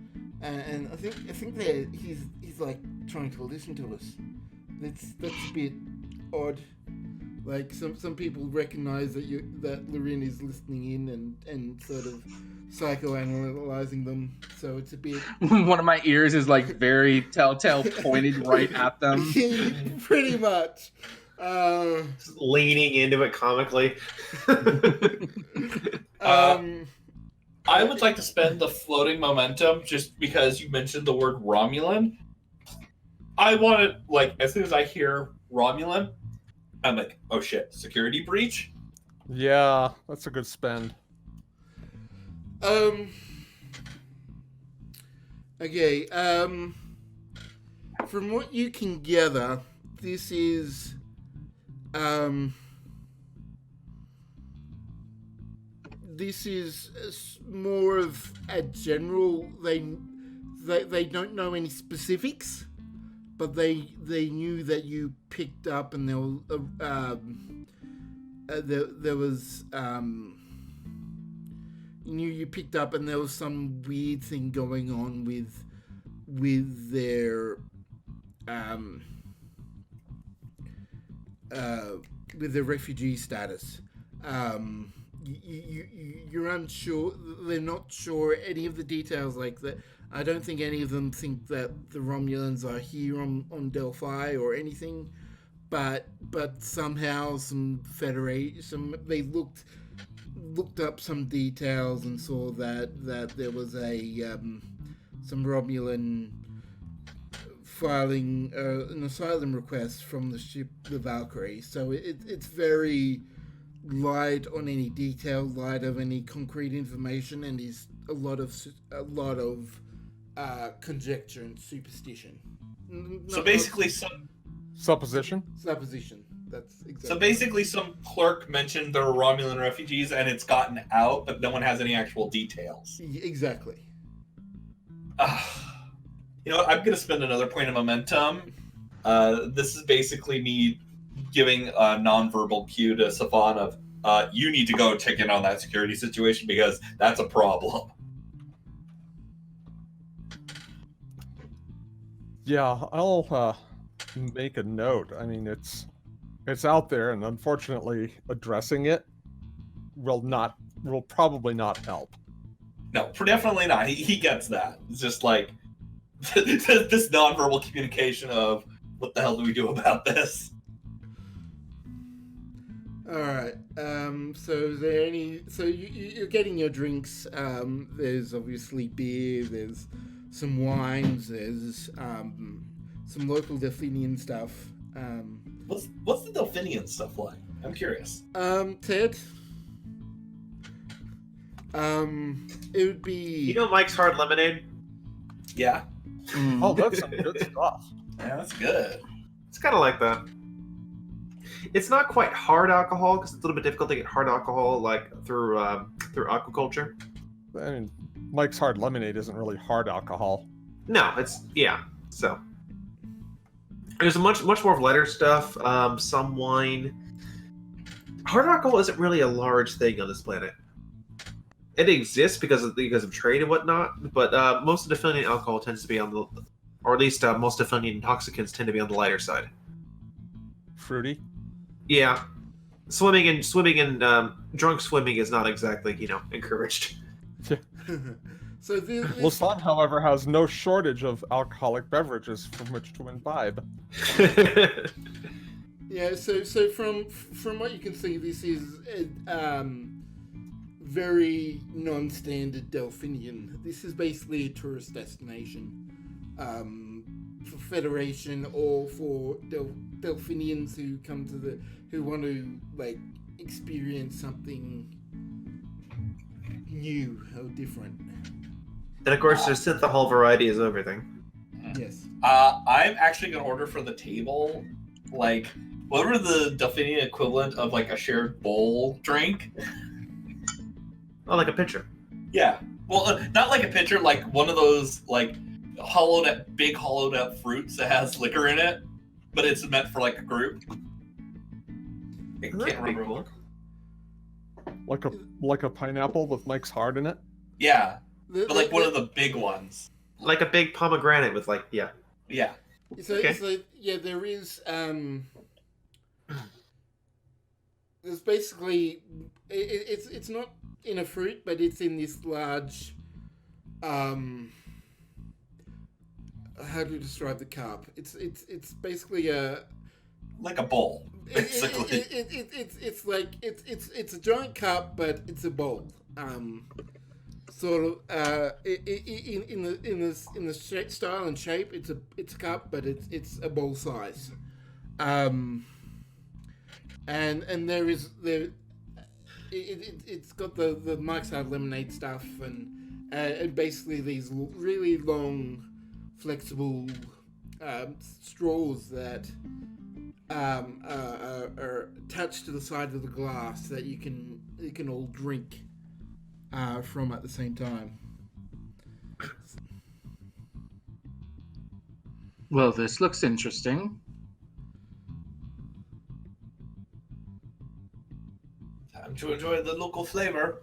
A: and I think that he's like trying to listen to us. That's a bit odd. Like some people recognize that Lyrin is listening in and sort of psychoanalyzing them. So it's a bit.
F: One of my ears is like very telltale pointed right at them.
A: Pretty much.
E: Just leaning into it comically.
C: I would like to spend the floating momentum just because you mentioned the word Romulan. I want to, like, as soon as I hear Romulan, I'm like, oh shit, security breach?
B: Yeah, that's a good spend.
A: Okay, from what you can gather, this is, more of a general, they don't know any specifics, but they knew that you picked up and there was, you picked up and there was some weird thing going on with their refugee status. You're unsure. They're not sure any of the details like that. I don't think any of them think that the Romulans are here on Delphi or anything. But somehow they looked up some details and saw that there was some Romulan filing an asylum request from the ship, the Valkyrie. So it's very light on any detail, light of any concrete information, and is a lot of conjecture and superstition.
C: So basically,
B: Supposition?
A: Supposition. That's exactly.
C: So basically, some clerk mentioned there were Romulan refugees, and it's gotten out, but no one has any actual details.
A: Exactly.
C: You know what? I'm going to spend another point of momentum. This is basically me giving a nonverbal cue to Safan of, you need to go check in on that security situation because that's a problem.
B: Yeah, I'll make a note. I mean, it's out there, and unfortunately, addressing it will probably not help.
C: No, definitely not. He gets that. It's just like this nonverbal communication of what the hell do we do about this?
A: All right. So is there any? So you're getting your drinks. There's obviously beer. There's some wines. There's some local Delphinian stuff.
C: What's the Delphinian stuff like? I'm curious.
A: Ted. It would be.
E: You know Mike's Hard Lemonade?
C: Yeah.
B: Oh, that's some good stuff.
C: Yeah, that's good.
E: It's kind of like that. It's not quite hard alcohol because it's a little bit difficult to get hard alcohol like through aquaculture.
B: I mean, Mike's Hard Lemonade isn't really hard alcohol.
E: No, so there's much more of lighter stuff. Some wine. Hard alcohol isn't really a large thing on this planet. It exists because of trade and whatnot, but most of the Delphinian alcohol tends to be on the, or at least most Delphinian intoxicants tend to be on the lighter side.
B: Fruity.
E: Yeah, swimming and drunk swimming is not exactly encouraged.
A: So
B: Lausanne, however, has no shortage of alcoholic beverages from which to imbibe.
A: Yeah. So from what you can see, this is very non-standard Delphinian. This is basically a tourist destination for Federation or for Delphinians who want to like experience something new or different.
E: And of course, their synthahol variety is everything.
A: Yes.
C: I'm actually gonna order for the table, like whatever the Delphinian equivalent of like a shared bowl drink.
E: Oh, like a pitcher.
C: Yeah. Well, not like a pitcher, like one of those like big hollowed out fruits that has liquor in it, but it's meant for like a group. I can't remember.
B: Like a pineapple with Mike's Hard in it.
C: Yeah, but like one of the big ones.
E: Like a big pomegranate with
C: Yeah.
A: So yeah, there is there's basically it's not in a fruit, but it's in this large how do you describe the cup? It's basically
C: like a bowl. Basically,
A: it's like it's a giant cup, but it's a bowl. Sort of in the style and shape, it's a cup, but it's a bowl size. And there it's got the Mike's Hard Lemonade stuff and basically these really long, flexible straws that are attached to the side of the glass that you can all drink from at the same time.
F: Well, this looks interesting.
C: Time to enjoy the local flavor.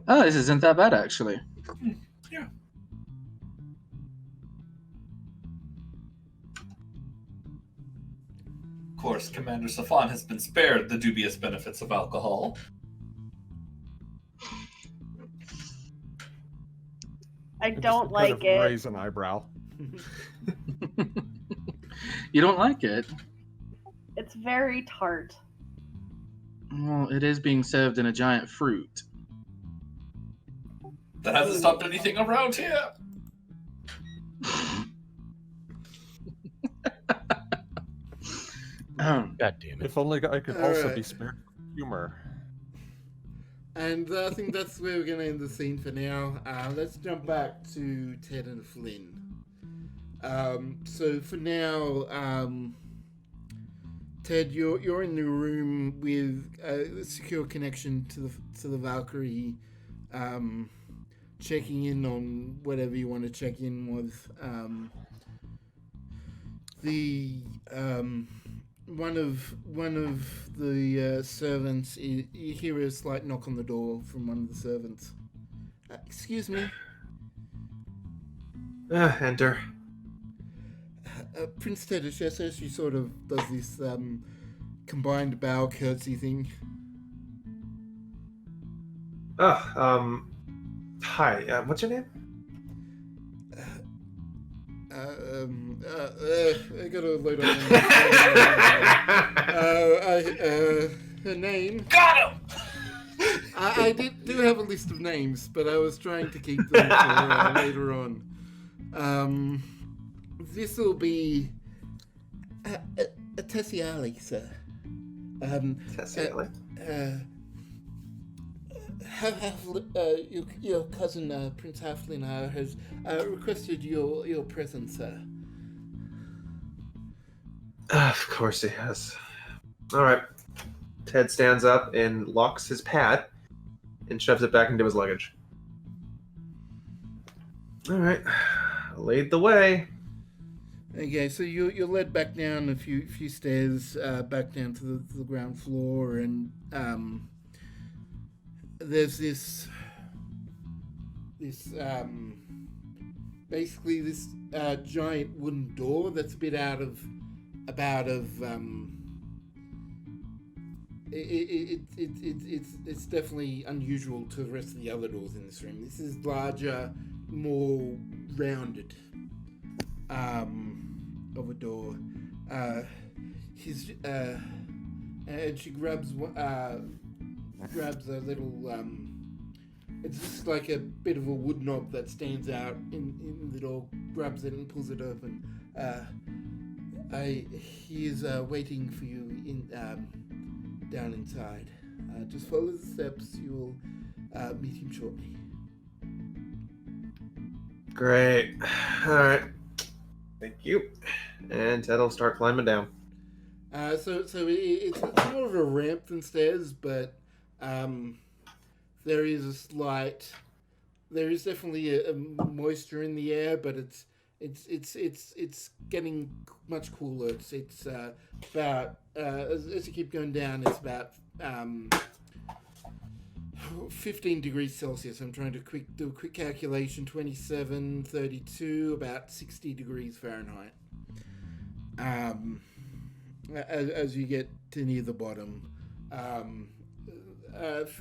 F: Oh, this isn't that bad, actually.
C: Yeah. Of course, Commander Safan has been spared the dubious benefits of alcohol.
D: I
B: Just
D: don't
B: kind
D: like
B: of
D: it.
B: raise an eyebrow.
F: You don't like it?
D: It's very tart.
F: Well, it is being served in a giant fruit.
C: That hasn't stopped anything around here.
G: God damn it.
B: If only I could
A: All
B: also
A: right.
B: be spared humor.
A: And I think that's where we're going to end the scene for now. Let's jump back to Ted and Flynn. So for now, Ted, you're in the room with a secure connection to the Valkyrie, checking in on whatever you want to check in with. One of the servants, you hear a slight knock on the door from one of the servants. Excuse me,
E: Enter.
A: Prince Tedeshes. She sort of does this combined bow curtsy thing.
E: Hi, what's your name?
A: I gotta load up. Her name.
C: Got him!
A: I do have a list of names, but I was trying to keep them for later on. This will be a Tessiali, sir.
E: Tessiali.
A: Your cousin Prince Halfling has requested your presence, sir.
E: Of course he has. All right. Ted stands up and locks his pad and shoves it back into his luggage. All right. Lead the way.
A: Okay, so you're led back down a few stairs, back down to the ground floor, and there's this basically this giant wooden door that's a bit it's definitely unusual to the rest of the other doors in this room. This is larger, more rounded of a door. And she grabs a little it's just like a bit of a wood knob that stands out in the door, grabs it and pulls it open. He is waiting for you down inside. Just follow the steps, you will meet him shortly.
E: Great. All right. Thank you. And Ted will start climbing down.
A: So it's more of a ramp than stairs, but there is definitely a moisture in the air, but it's getting much cooler. It's about as you keep going down, it's about 15 degrees Celsius. I'm trying to do a quick calculation. 27, 32, about 60 degrees Fahrenheit. As you get to near the bottom,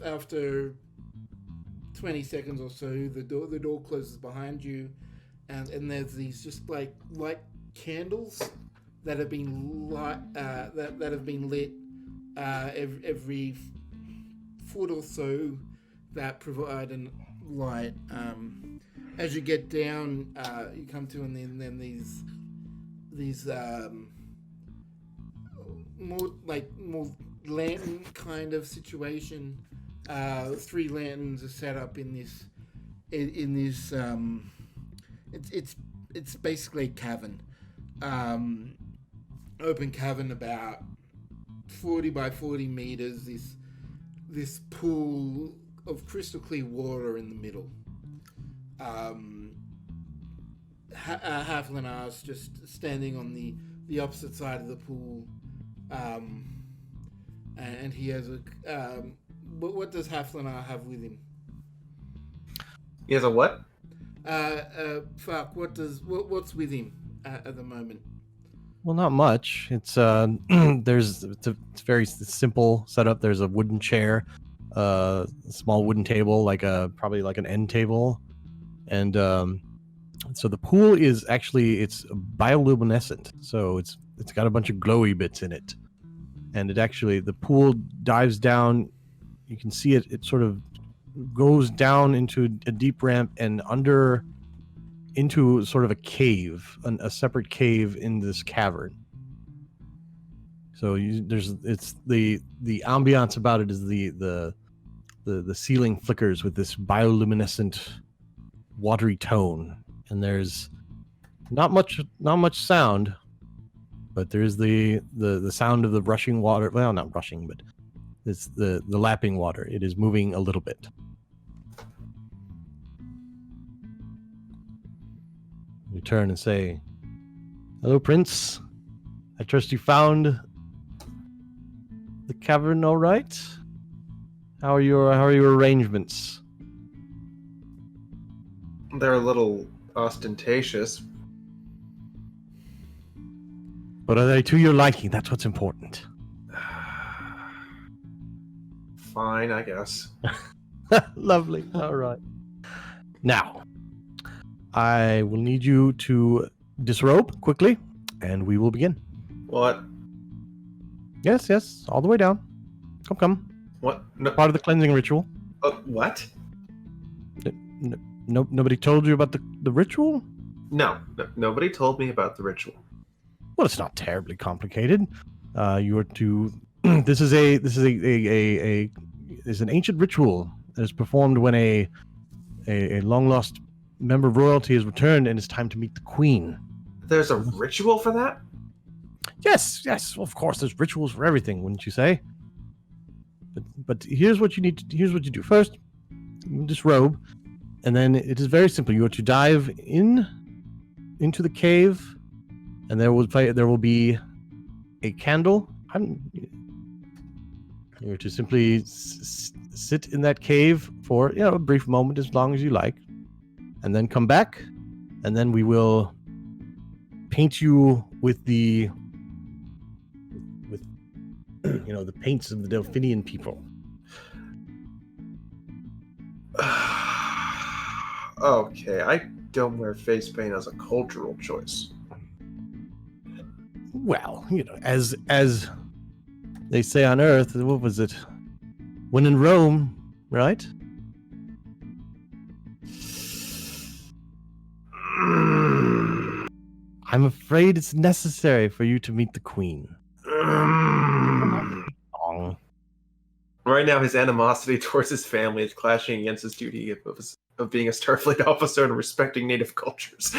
A: after 20 seconds or so, the door closes behind you, and there's these just like light candles that have been that have been lit every foot or so that provide a light. As you get down, you come to and then these more lantern kind of situation. 3 lanterns are set up in this. It's basically a cavern, open cavern about 40 by 40 meters. This pool of crystal clear water in the middle. Haflinar's just standing on the opposite side of the pool, and he has a. What does Haflinar have with him?
E: He has a what?
A: Fuck. What's with him at the moment?
G: Well, not much. It's it's a very simple setup. There's a wooden chair, a small wooden table, probably like an end table, and so the pool is actually it's bioluminescent. So it's got a bunch of glowy bits in it, and the pool dives down. You can see it. It sort of goes down into a deep ramp and into sort of a cave, a separate cave in this cavern. So it's the ambiance about it is the ceiling flickers with this bioluminescent watery tone, and there's not much sound, but there's the sound of the rushing water. Well, not rushing, but it's the lapping water. It is moving a little bit. You turn and say, "Hello, Prince. I trust you found the cavern all right? How are your arrangements?"
E: They're a little ostentatious.
G: But are they to your liking? That's what's important.
E: Fine, I guess.
G: Lovely. All right. Now, I will need you to disrobe quickly, and we will begin.
E: What?
G: Yes, all the way down. Come.
E: What? No.
G: Part of the cleansing ritual.
E: What?
G: Nobody told you about the ritual?
E: No, nobody told me about the ritual.
G: Well, it's not terribly complicated. You are to. This is an ancient ritual that is performed when a long lost member of royalty is returned, and it's time to meet the queen.
E: There's a ritual for that?
G: Yes. Of course, there's rituals for everything, wouldn't you say? But here's what you need. Here's what you do first. You disrobe, and then it is very simple. You are to dive into the cave, and there will be a candle. You're to simply sit in that cave for a brief moment, as long as you like, and then come back, and then we will paint you with the paints of the Delphinian people.
E: Okay, I don't wear face paint as a cultural choice.
G: Well, as they say on Earth, what was it? When in Rome, right? I'm afraid it's necessary for you to meet the queen.
E: Right now, his animosity towards his family is clashing against his duty of being a Starfleet officer and respecting native cultures.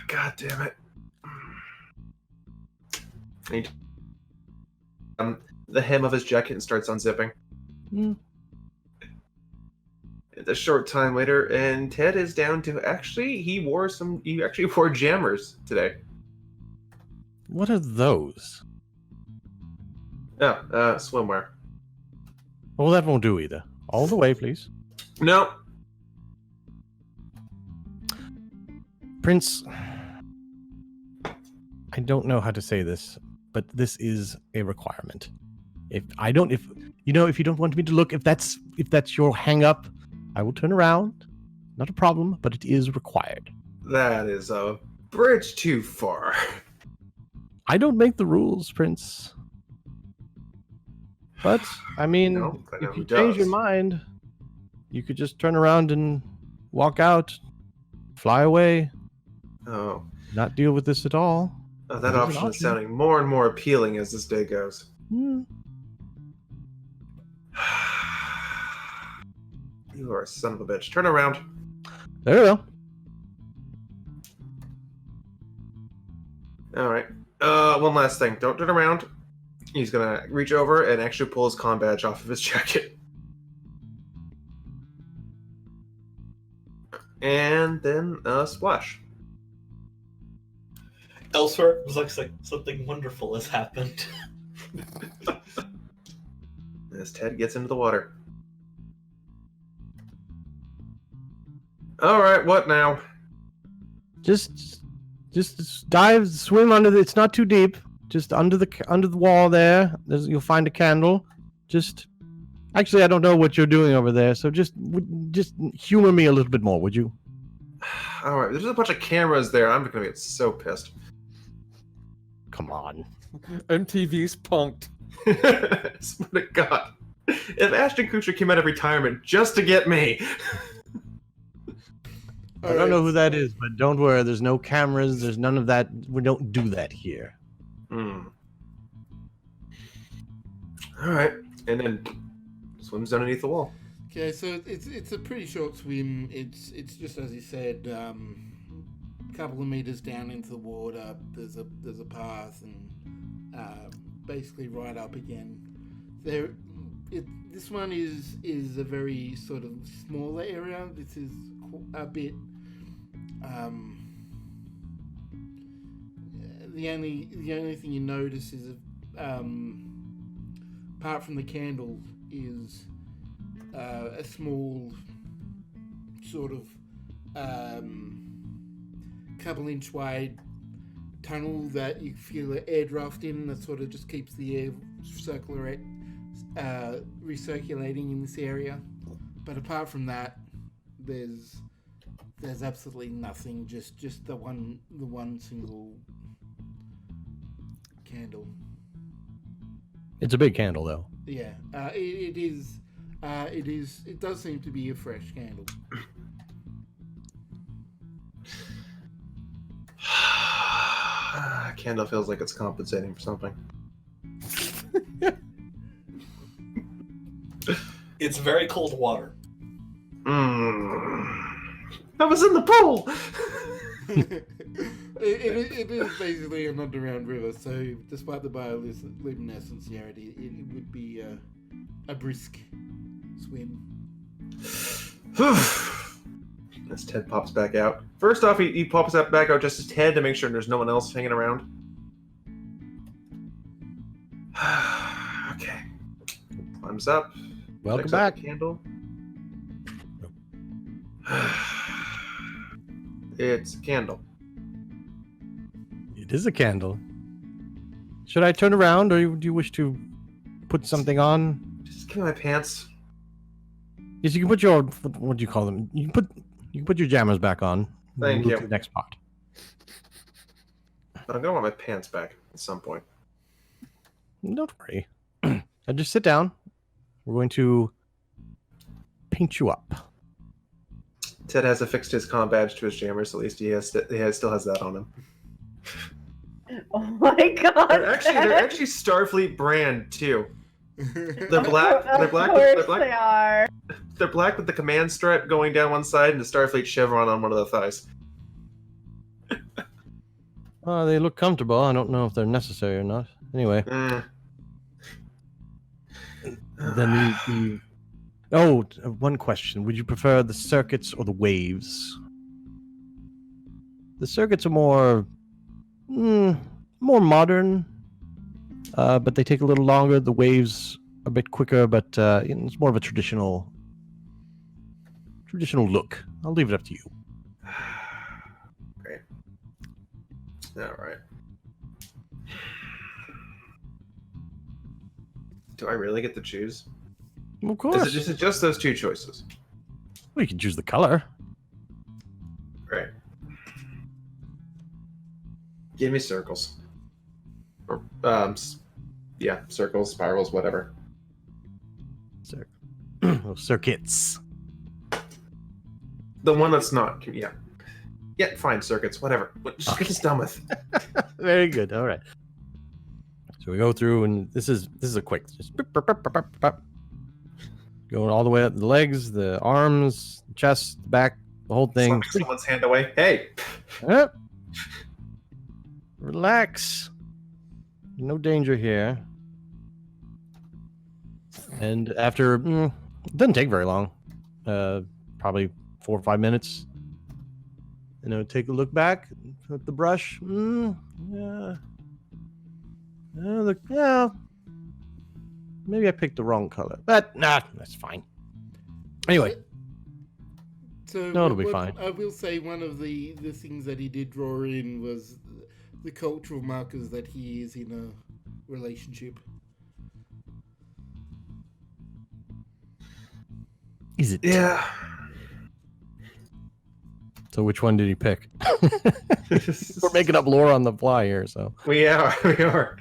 E: God damn it. The hem of his jacket starts unzipping. A short time later, and Ted is down to he actually wore jammers today.
G: What are those?
E: Oh, swimwear.
G: Well, that won't do either. All the way, please.
E: No.
G: Prince, I don't know how to say this, but this is a requirement. If you don't want me to look, if that's your hang up, I will turn around. Not a problem, but it is required.
E: That is a bridge too far.
G: I don't make the rules, Prince. But, I mean,
E: No, I know
G: if
E: who
G: you change your
E: does.
G: mind, you could just turn around and walk out, fly away.
E: Oh.
G: not deal with this at all.
E: That
G: That is an
E: option is
G: option.
E: sounding more and more appealing as this day goes.
G: Hmm.
E: You are a son of a bitch. Turn around.
G: There we go.
E: All right. One last thing. Don't turn around. He's gonna reach over and actually pull his comm badge off of his jacket. And then splash.
C: Elsewhere, it looks like something wonderful has happened.
E: As Ted gets into the water. All right, what now?
G: Just dive, swim under the. It's not too deep. Just under the wall there. You'll find a candle. Actually, I don't know what you're doing over there. So just humor me a little bit more, would you?
E: All right, there's a bunch of cameras there. I'm gonna get so pissed.
G: Come on.
B: MTV's punked.
E: Swear to God, if Ashton Kutcher came out of retirement just to get me.
G: I don't know who that is, but don't worry. There's no cameras. There's none of that. We don't do that here.
E: All right, and then swims underneath the wall.
A: Okay, so it's a pretty short swim. It's just as you said, a couple of meters down into the water. There's a path, and basically right up again. This one is a very sort of smaller area. This is a bit. The only thing you notice is, apart from the candle, is a small sort of couple-inch wide tunnel that you feel an air draft in that sort of just keeps the air recirculating in this area. But apart from that, there's absolutely nothing. Just the one single candle.
G: It's a big candle, though.
A: Yeah, it is. It does seem to be a fresh candle.
E: Candle feels like it's compensating for something.
C: It's very cold water.
E: I was in the pool.
A: It is basically an underground river, so despite the bioluminescence here, it would be a brisk swim.
E: As Ted pops back out. First off, he pops back out just as Ted to make sure there's no one else hanging around. Okay. Climbs up.
G: Welcome
E: Picks up
G: back.
E: the candle. It's a candle.
G: It is a candle. Should I turn around, or do you wish to put something on?
E: Just give me my pants.
G: Yes, you can put your what do you call them? You can put your jammers back on.
E: Thank
G: Move
E: you.
G: to the next part.
E: But I'm gonna want my pants back at some point.
G: Don't worry. Now just sit down. We're going to paint you up.
E: Ted has affixed his comm badge to his jammers. At least he still has that on him.
D: Oh my God!
E: They're actually Starfleet brand too. They're black. They're black.
D: Of
E: They're
D: course
E: black.
D: they are.
E: They're black with the command stripe going down one side and the Starfleet chevron on one of the thighs.
G: They look comfortable. I don't know if they're necessary or not. Anyway, then one question: would you prefer the circuits or the waves? The circuits are more modern, but they take a little longer. The waves a bit quicker, but it's more of a traditional look. I'll leave it up to you.
E: Great. All right. Do I really get to choose?
G: Of course.
E: Is it just those two choices?
G: Well, you can choose the color.
E: Right. Give me circles. Or, circles, spirals, whatever.
G: Circuits.
E: The one that's not, yeah. Yeah, fine, circuits, whatever. Just get this done with.
G: Very good. All right. So we go through, and this is a quick, just going all the way up the legs, the arms, the chest, the back, the whole thing.
E: Slapping someone's hand away. Hey,
G: Yep. Relax. No danger here. And after, it doesn't take very long. Probably 4 or 5 minutes. Take a look back at the brush. Yeah. Look, yeah. Maybe I picked the wrong color, but nah, that's fine. Anyway,
A: So
G: No, it'll be fine.
A: I will say one of the things that he did draw in was the cultural markers that he is in a relationship.
G: is it?
E: yeah.
G: So which one did he pick? We're making up lore on the fly here, so.
E: We are.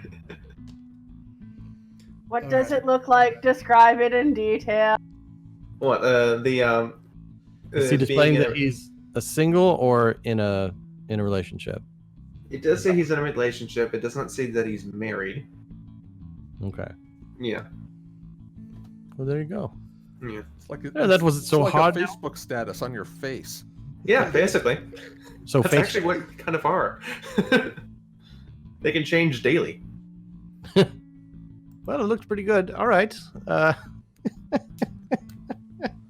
D: What does it look like? Describe it in detail.
E: What?
G: Is he displaying that he's a single or in a relationship?
E: It does say he's in a relationship. It does not say that he's married.
G: Okay.
E: Yeah.
G: Well, there you go.
E: Yeah.
B: It's like
G: Yeah, that wasn't so
B: like
G: hard.
B: a Facebook status on your face.
E: Yeah, basically.
G: So
E: That's actually what kind of are. They can change daily.
G: Well, it looks pretty good. All right.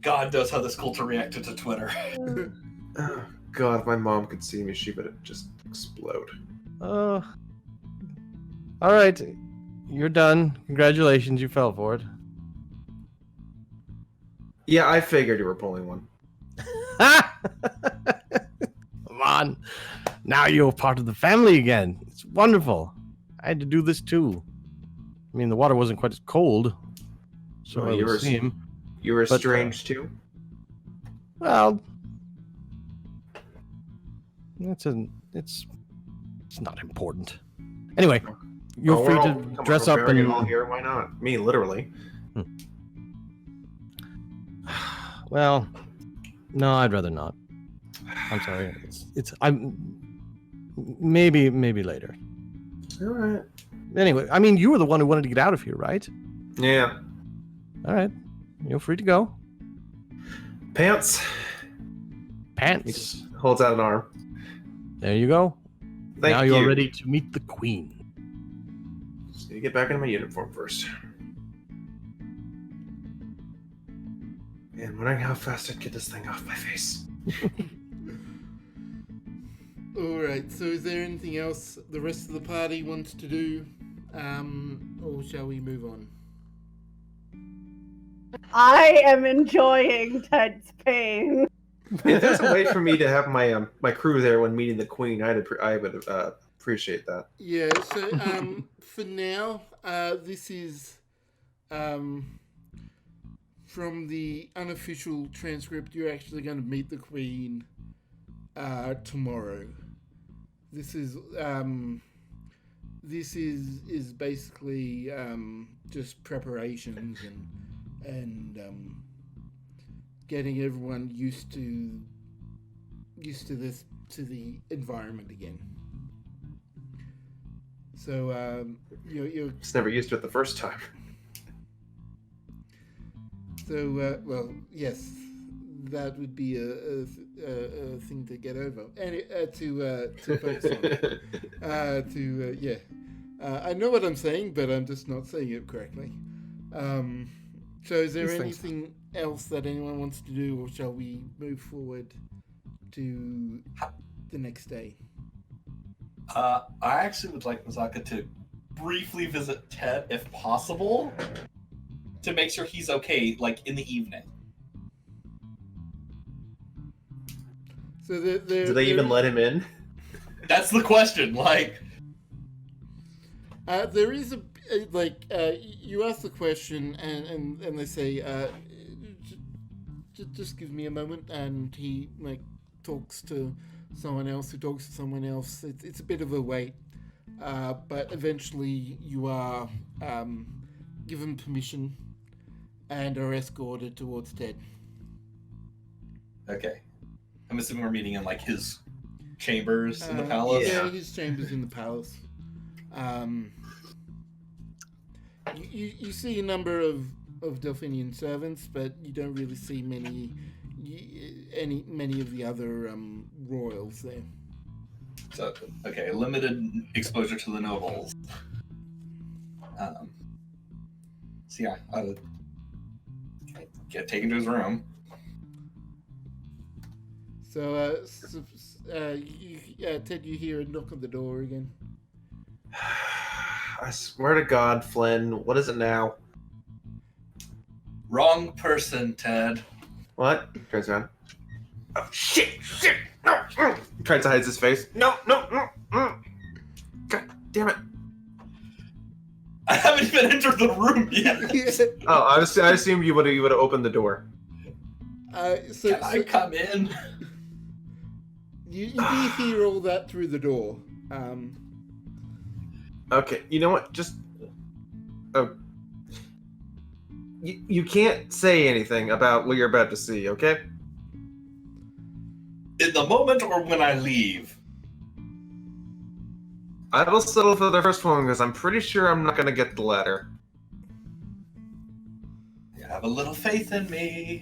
C: God knows how this culture reacted to Twitter.
E: Oh, God, if my mom could see me, she would just explode.
G: All right. You're done. Congratulations, you fell for it.
E: Yeah, I figured you were pulling one.
G: Come on. Now you're part of the family again. It's wonderful. I had to do this too. I mean, the water wasn't quite as cold. So
E: Oh,
G: it
E: you
G: would
E: were-
G: seem.
E: You were
G: But,
E: strange too?
G: Well, it's not important. Anyway, you're free to dress up
E: and
G: and
E: all here. Why not? Me, literally.
G: well, no, I'd rather not. I'm sorry. I'm maybe later.
E: All right.
G: Anyway, I mean, you were the one who wanted to get out of here, right?
E: Yeah.
G: All right, you're free to go.
E: Pants. He
G: Pants.
E: just holds out an arm.
G: There you go.
E: Thank
G: now
E: you.
G: you're ready to meet the queen.
E: Just need to get back into my uniform first. And wondering how fast I'd get this thing off my face.
A: Alright, so is there anything else the rest of the party wants to do? Or shall we move on?
D: I am enjoying Ted's pain.
E: If there's a way for me to have my my crew there when meeting the queen, I would appreciate that.
A: Yeah, so for now, this is from the unofficial transcript. You're actually going to meet the queen tomorrow. This is basically just preparations and getting everyone used to the environment again. So you're
E: Just never used to it the first time.
A: so well, yes, that would be a thing to get over and to focus on. Yeah, I know what I'm saying, but I'm just not saying it correctly. So is there
B: These things-
A: anything else that anyone wants to do, or shall we move forward to the next day?
C: I actually would like Mazaka to briefly visit Ted, if possible, to make sure he's okay, like in the evening.
A: So
E: Do they even let him in?
C: That's the question. Like,
A: there is a you ask the question and they say just give me a moment, and he talks to someone else who talks to someone else. It's a bit of a wait, but eventually you are given permission and are escorted towards Ted.
C: okay, I'm assuming we're meeting in like his chambers in the palace?
A: Yeah, his chambers in the palace. You see a number of Delphinian servants, but you don't really see many of the other royals there.
C: So, okay, limited exposure to the nobles. So yeah, I'll get taken to his room.
A: So, Ted, you hear a knock on the door again.
E: I swear to God, Flynn, what is it now?
C: Wrong person, Ted.
E: What? Turns around. Oh, shit! No! He tries to hide his face. No! God damn it.
C: I haven't even entered the room yet.
E: Oh, I assumed you would have opened the door.
C: Can I come in?
A: You do hear all that through the door.
E: Okay, you know what? Just... You can't say anything about what you're about to see, okay?
C: In the moment or when I leave?
E: I will settle for the first one because I'm pretty sure I'm not going to get the latter.
C: You have a little faith in me.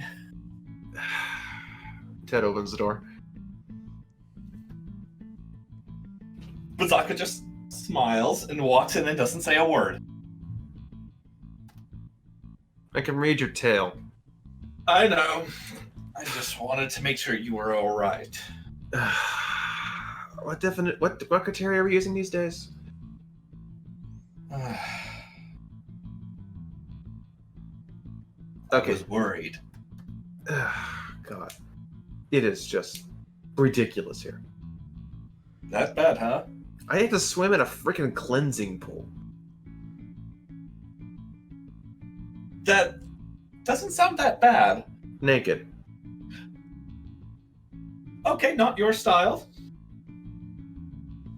E: Ted opens the door.
C: Bazaka just smiles and walks in and doesn't say a word.
E: I can read your tail.
C: I know. I just wanted to make sure you were all right.
E: What criteria are we using these days?
C: I
E: Okay.
C: was worried.
E: God. It is just ridiculous here.
C: That bad, huh?
E: I have to swim in a freaking cleansing pool.
C: That doesn't sound that bad.
E: Naked.
C: Okay, not your style.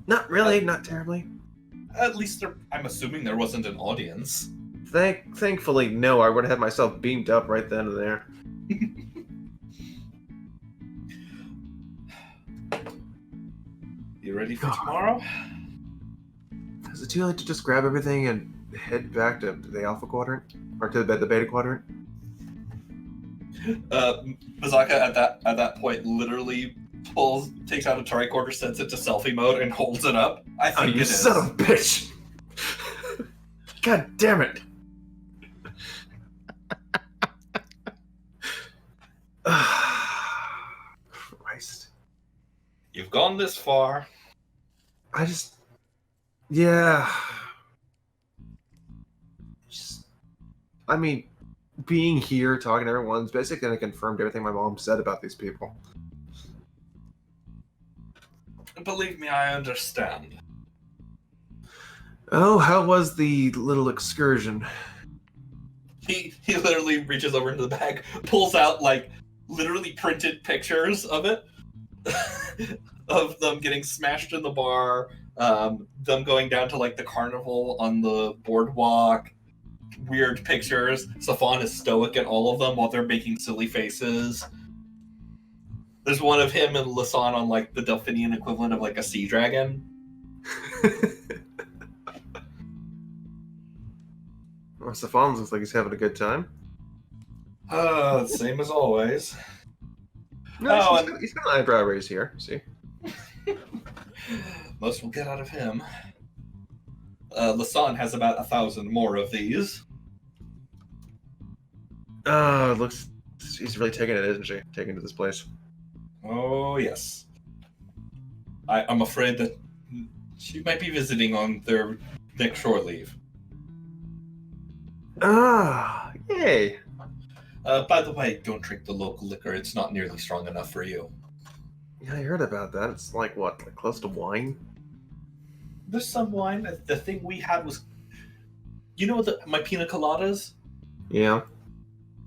E: Not really, not terribly.
C: At least I'm assuming there wasn't an audience.
E: Thankfully, no, I would have had myself beamed up right then and there.
C: You ready for
E: God.
C: tomorrow?
E: Is it too late to just grab everything and head back to the Alpha Quadrant? Or to the Beta Quadrant?
C: Bazaka at that point literally takes out a tricorder, sets it to selfie mode, and holds it up. I
E: Oh,
C: think
E: you
C: it is.
E: son of a bitch! God damn it! Christ.
C: You've gone this far.
E: Yeah. I mean, being here, talking to everyone's basically going to confirm everything my mom said about these people.
C: Believe me, I understand.
E: Oh, how was the little excursion?
C: He literally reaches over into the bag, pulls out like literally printed pictures of it, of them getting smashed in the bar, them going down to like the carnival on the boardwalk. Weird pictures. Safan is stoic in all of them while they're making silly faces. There's one of him and Lasan on like the Delphinian equivalent of like a sea dragon.
E: Well, Stefan looks like he's having a good time.
C: Same as always.
E: No, he's got an eyebrow raise here. See?
C: Most we'll get out of him. Lasan has about 1,000 more of these.
E: Oh, it looks... She's really taking it, isn't she? Taking it to this place.
C: Oh, yes. I'm afraid that she might be visiting on their next shore leave.
E: Ah, yay.
C: By the way, don't drink the local liquor. It's not nearly strong enough for you.
E: Yeah, I heard about that. It's like, what, like close to wine?
C: There's some wine. The thing we had was... You know my pina coladas?
E: Yeah.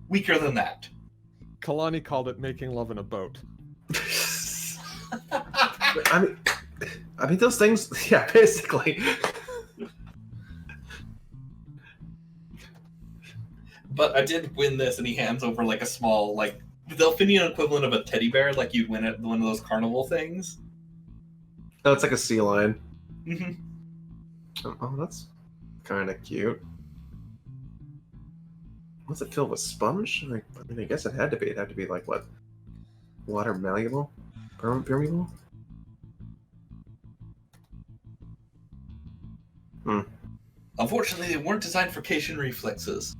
C: Weaker than that.
B: Kalani called it making love in a boat.
E: I mean, those things, yeah, basically.
C: But I did win this, and he hands over like a small, like, the Delphinian equivalent of a teddy bear, like you'd win at one of those carnival things.
E: Oh, it's like a sea lion.
C: Hmm.
E: Oh, that's kind of cute. Was it filled with sponge? Like, I mean, I guess it had to be. It had to be like what? Water malleable? Permeable?
C: Unfortunately, they weren't designed for cation reflexes.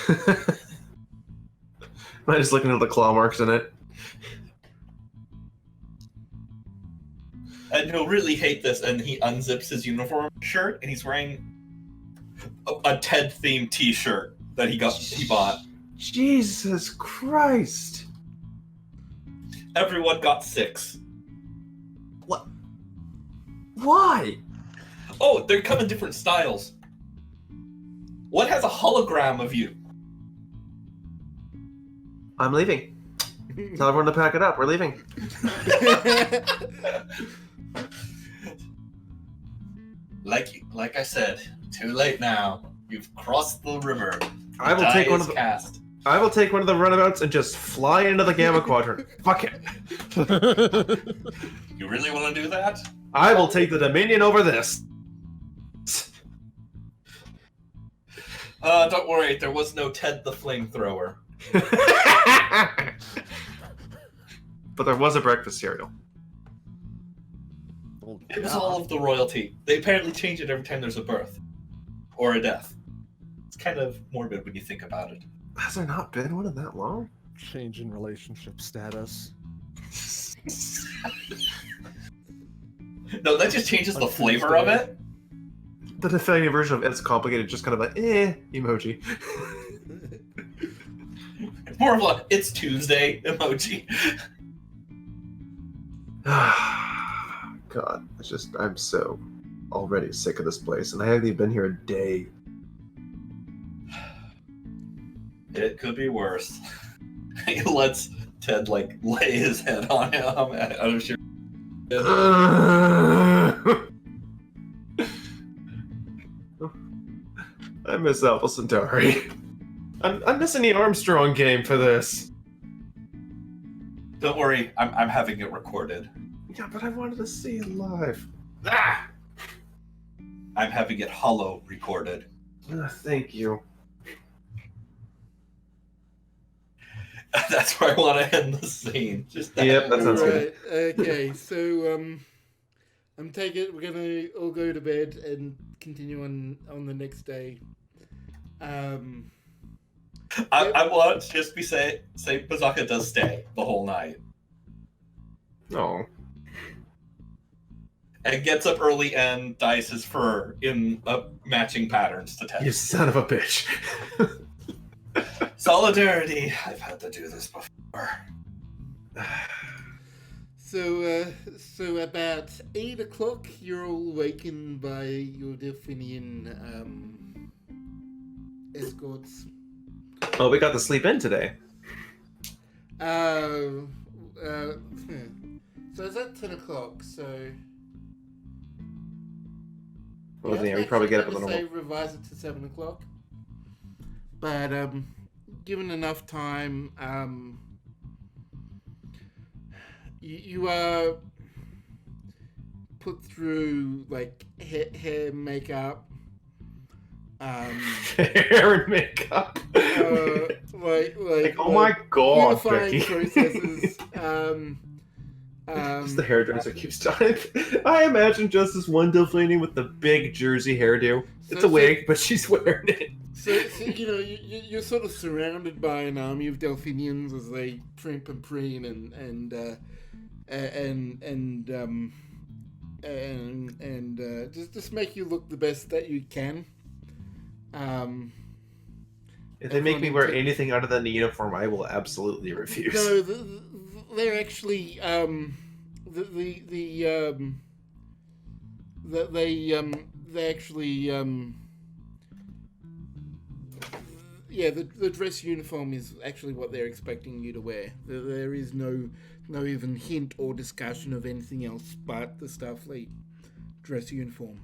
E: Am I just looking at the claw marks in it?
C: And he'll really hate this, and he unzips his uniform shirt, and he's wearing a Ted-themed T-shirt that he bought.
E: Jesus Christ!
C: Everyone got 6.
E: What? Why?
C: Oh, they come in different styles. One has a hologram of you.
E: I'm leaving. Tell everyone to pack it up. We're leaving.
C: Like I said, too late now. You've crossed the river.
E: I will
C: Die
E: take one
C: is
E: of the.
C: cast.
E: I will take one of the runabouts and just fly into the Gamma Quadrant. Fuck it.
C: You really want to do that?
E: I will take the Dominion over this.
C: Don't worry, there was no Ted the Flamethrower.
E: But there was a breakfast cereal.
C: It was all of the royalty. They apparently change it every time there's a birth. Or a death. It's kind of morbid when you think about it.
E: Has there not been one in that long?
B: Change in relationship status.
C: No, that just changes the flavor of it.
E: The definitive version of It's Complicated, just kind of like, emoji.
C: It's more of a It's Tuesday emoji.
E: God, I'm so already sick of this place, and I haven't even been here a day.
C: It could be worse. He lets Ted, lay his head on him out of sheer...
E: I miss Alpha Centauri. I'm missing the Armstrong game for this.
C: Don't worry, I'm having it recorded.
E: Yeah, but I wanted to see it live.
C: I'm having it hollow recorded.
E: Thank you.
C: That's where I want to end the scene. Just that.
E: Yep, that sounds good.
A: Right, okay, so I'm taking it we're gonna all go to bed and continue on the next day.
C: I want to just say Bazaka does stay the whole night.
E: Oh.
C: And gets up early and dyes his fur in matching patterns to Ted.
E: You son of a bitch.
C: Solidarity. I've had to do this before.
A: So about 8 o'clock, you're all awakened by your Delphinian escorts.
E: Oh, we got to sleep in today.
A: So it's at 10 o'clock, so...
E: Well, yeah, we probably get up with a normal.
A: Revise it to 7 o'clock. But given enough time, you are put through hair, makeup,
E: hair and makeup. Oh my god,
A: unifying
E: Vicky.
A: processes.
E: Just the hairdresser keeps talking. I imagine just this one Delphini with the big Jersey hairdo. It's a wig, but she's wearing it.
A: So you're sort of surrounded by an army of Delphinians as they primp and preen and just make you look the best that you can.
E: If they make me wear anything other than the uniform, I will absolutely refuse.
A: No, they're actually the dress uniform is actually what they're expecting you to wear. There is no even hint or discussion of anything else but the Starfleet dress uniform.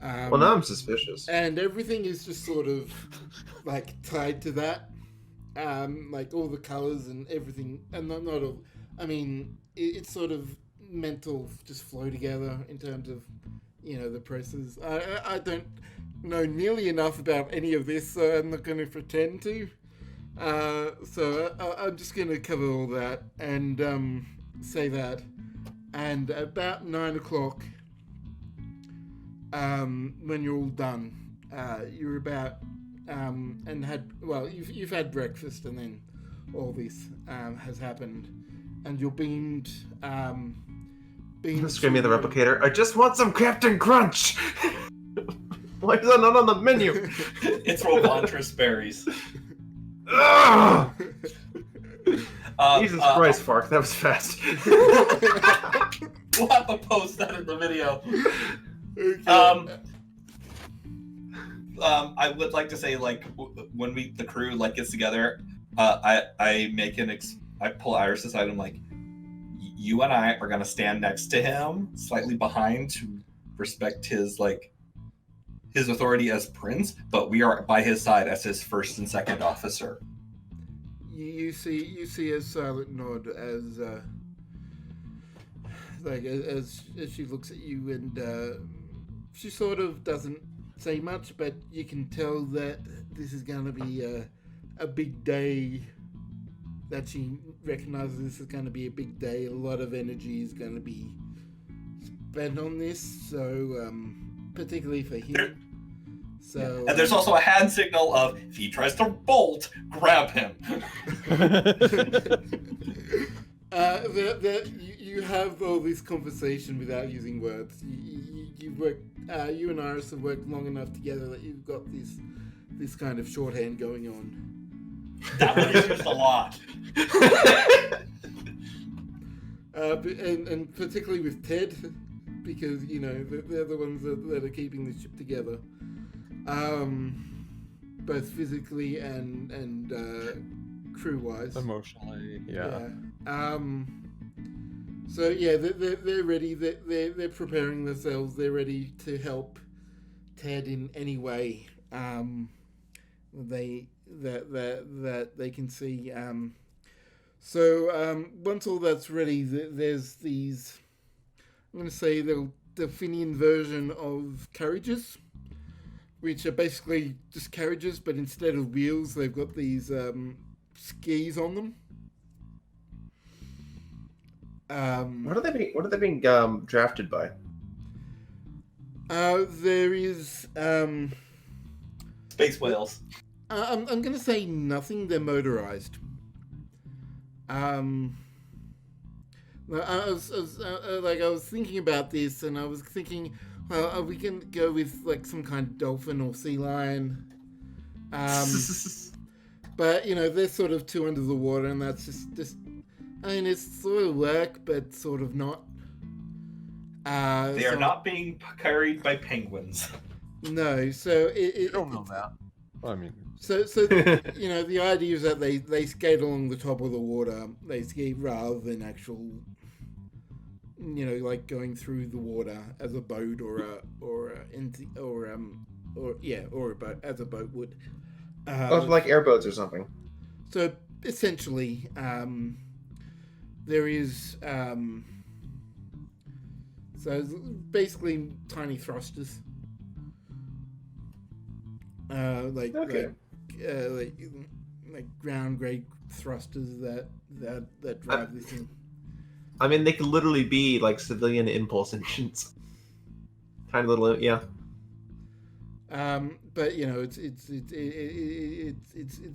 E: Well, now I'm suspicious.
A: And everything is just sort of tied to that. All the colors and everything, and not all. I mean, it's sort of mental just flow together in terms of, the process. I don't know nearly enough about any of this, so I'm not going to pretend to. So I'm just going to cover all that and say that. And about 9 o'clock, when you're all done, you're about and you've had breakfast, and then all this has happened, and you're beamed.
E: Screaming at the replicator, I just want some Captain Crunch! Why is that not on the menu?
C: It's Rolvantress berries.
E: Ugh! Jesus Christ, Fark, that was fast.
C: We'll have to post that in the video.
A: Okay.
C: I would like to say, like, when the crew like gets together, I make I pull Iris aside. I'm like, you and I are gonna stand next to him, slightly behind, to respect his authority as prince, but we are by his side as his first and second officer.
A: You see a silent nod as as she looks at you, and she sort of doesn't say much, but you can tell that this is going to be a big day. That she recognizes this is going to be a big day. A lot of energy is going to be spent on this, so particularly for him. So,
C: and there's also a hand signal of, if he tries to bolt, grab him.
A: You have all this conversation without using words. You work. You and Iris have worked long enough together that you've got this kind of shorthand going on.
C: That one is used a lot.
A: And particularly with Ted, because they're the ones that are keeping the ship together, both physically and crew wise.
B: Emotionally, yeah.
A: So yeah, they're ready. They're preparing themselves. They're ready to help Ted in any way that they can see. So once all that's ready, there's these. I'm going to say the Delphinian version of carriages, which are basically just carriages, but instead of wheels, they've got these skis on them.
E: What are they being drafted by?
A: There is
C: Space whales.
A: I'm gonna say nothing. They're motorized. I was thinking about this, and I was thinking, well, are we gonna go with like some kind of dolphin or sea lion? But they're sort of too under the water, and that's just. I mean, it's sort of work, but sort of not.
C: They are not being carried by penguins.
A: No, so
B: You don't know that. I mean,
A: So the idea is that they skate along the top of the water. They skate rather than actual, like going through the water as a boat or a boat as a boat would.
E: Like airboats or something.
A: So essentially, there is so it's basically tiny thrusters.
E: Okay.
A: Like ground grade thrusters that drive this thing.
E: I mean, they could literally be like civilian impulse engines. Tiny little, yeah.
A: But it's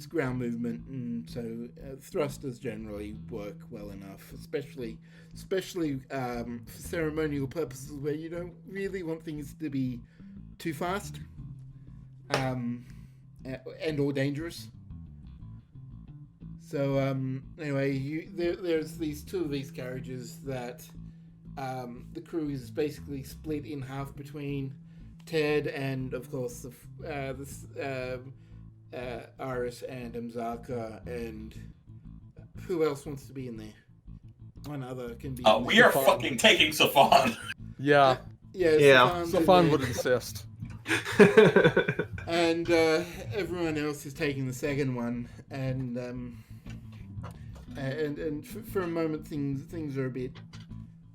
A: ground movement, and so thrusters generally work well enough, especially for ceremonial purposes where you don't really want things to be too fast, and or dangerous. So anyway, there's these two of these carriages that the crew is basically split in half between Ted and, of course, Iris and Mzaka, and who else wants to be in there? One other can be.
C: Oh, we are fucking taking Safan.
B: yeah.
A: Yeah.
B: Safan would insist.
A: And everyone else is taking the second one, and for a moment things are a bit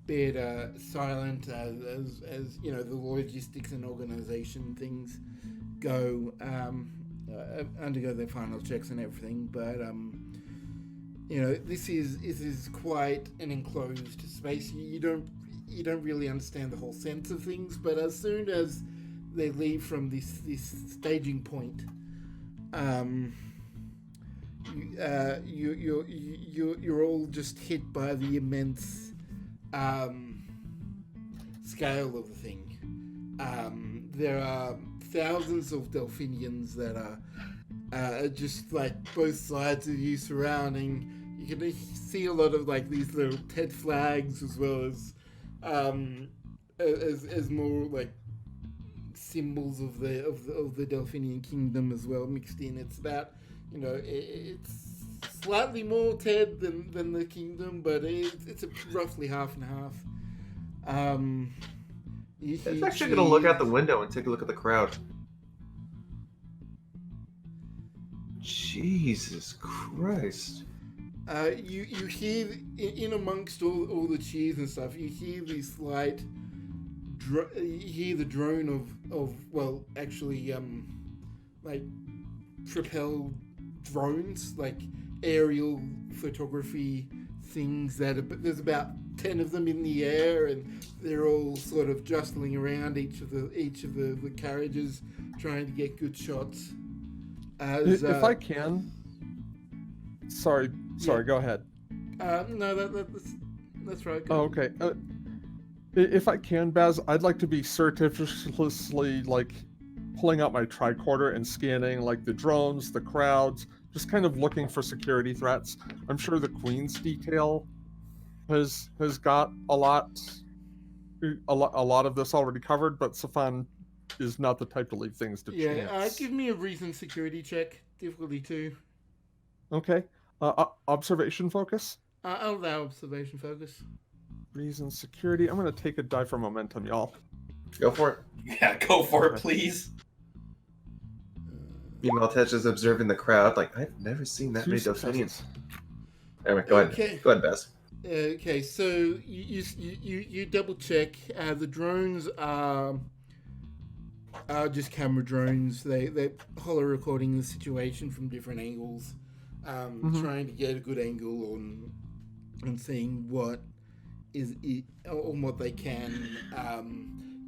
A: bit silent as you know the logistics and organization things go undergo their final checks and everything. But you know, this is quite an enclosed space. You don't really understand the whole sense of things. But as soon as they leave from this staging point, you're all just hit by the immense scale of the thing. There are thousands of Delphinians that are just like both sides of you surrounding. You can see a lot of like these little TED flags as well as more like symbols of the Delphinian kingdom as well mixed in. It's about, you know, it's slightly more TED than the kingdom, but it's roughly half and half.
E: It's actually going to look out the window and take a look at the crowd. Jesus Christ.
A: You hear in amongst all the cheers and stuff, you hear this slight you hear the drone of well, actually like propelled drones, like aerial photography things there's about 10 of them in the air, and they're all sort of jostling around each of the carriages, trying to get good shots.
B: If I can, sorry, go ahead.
A: No, that's right.
B: Oh, okay. If I can, Baz, I'd like to be surreptitiously like pulling out my tricorder and scanning like the drones, the crowds, just kind of looking for security threats. I'm sure the Queen's detail has got a lot of this already covered, but Safan is not the type to leave things to chance.
A: Give me a reason security check, difficulty 2.
B: Okay. Observation focus?
A: I'll allow observation focus.
B: Reason security. I'm going to take a die for momentum, y'all.
E: Go for it.
C: Yeah, go for it, please.
E: Meanwhile, Tej is observing the crowd like, I've never seen that many Delphinians. Anyway, go ahead.
A: Okay.
E: Go ahead, Baz.
A: Okay, so you double check. The drones are just camera drones. They're holo recording the situation from different angles, trying to get a good angle on seeing what is on what they can.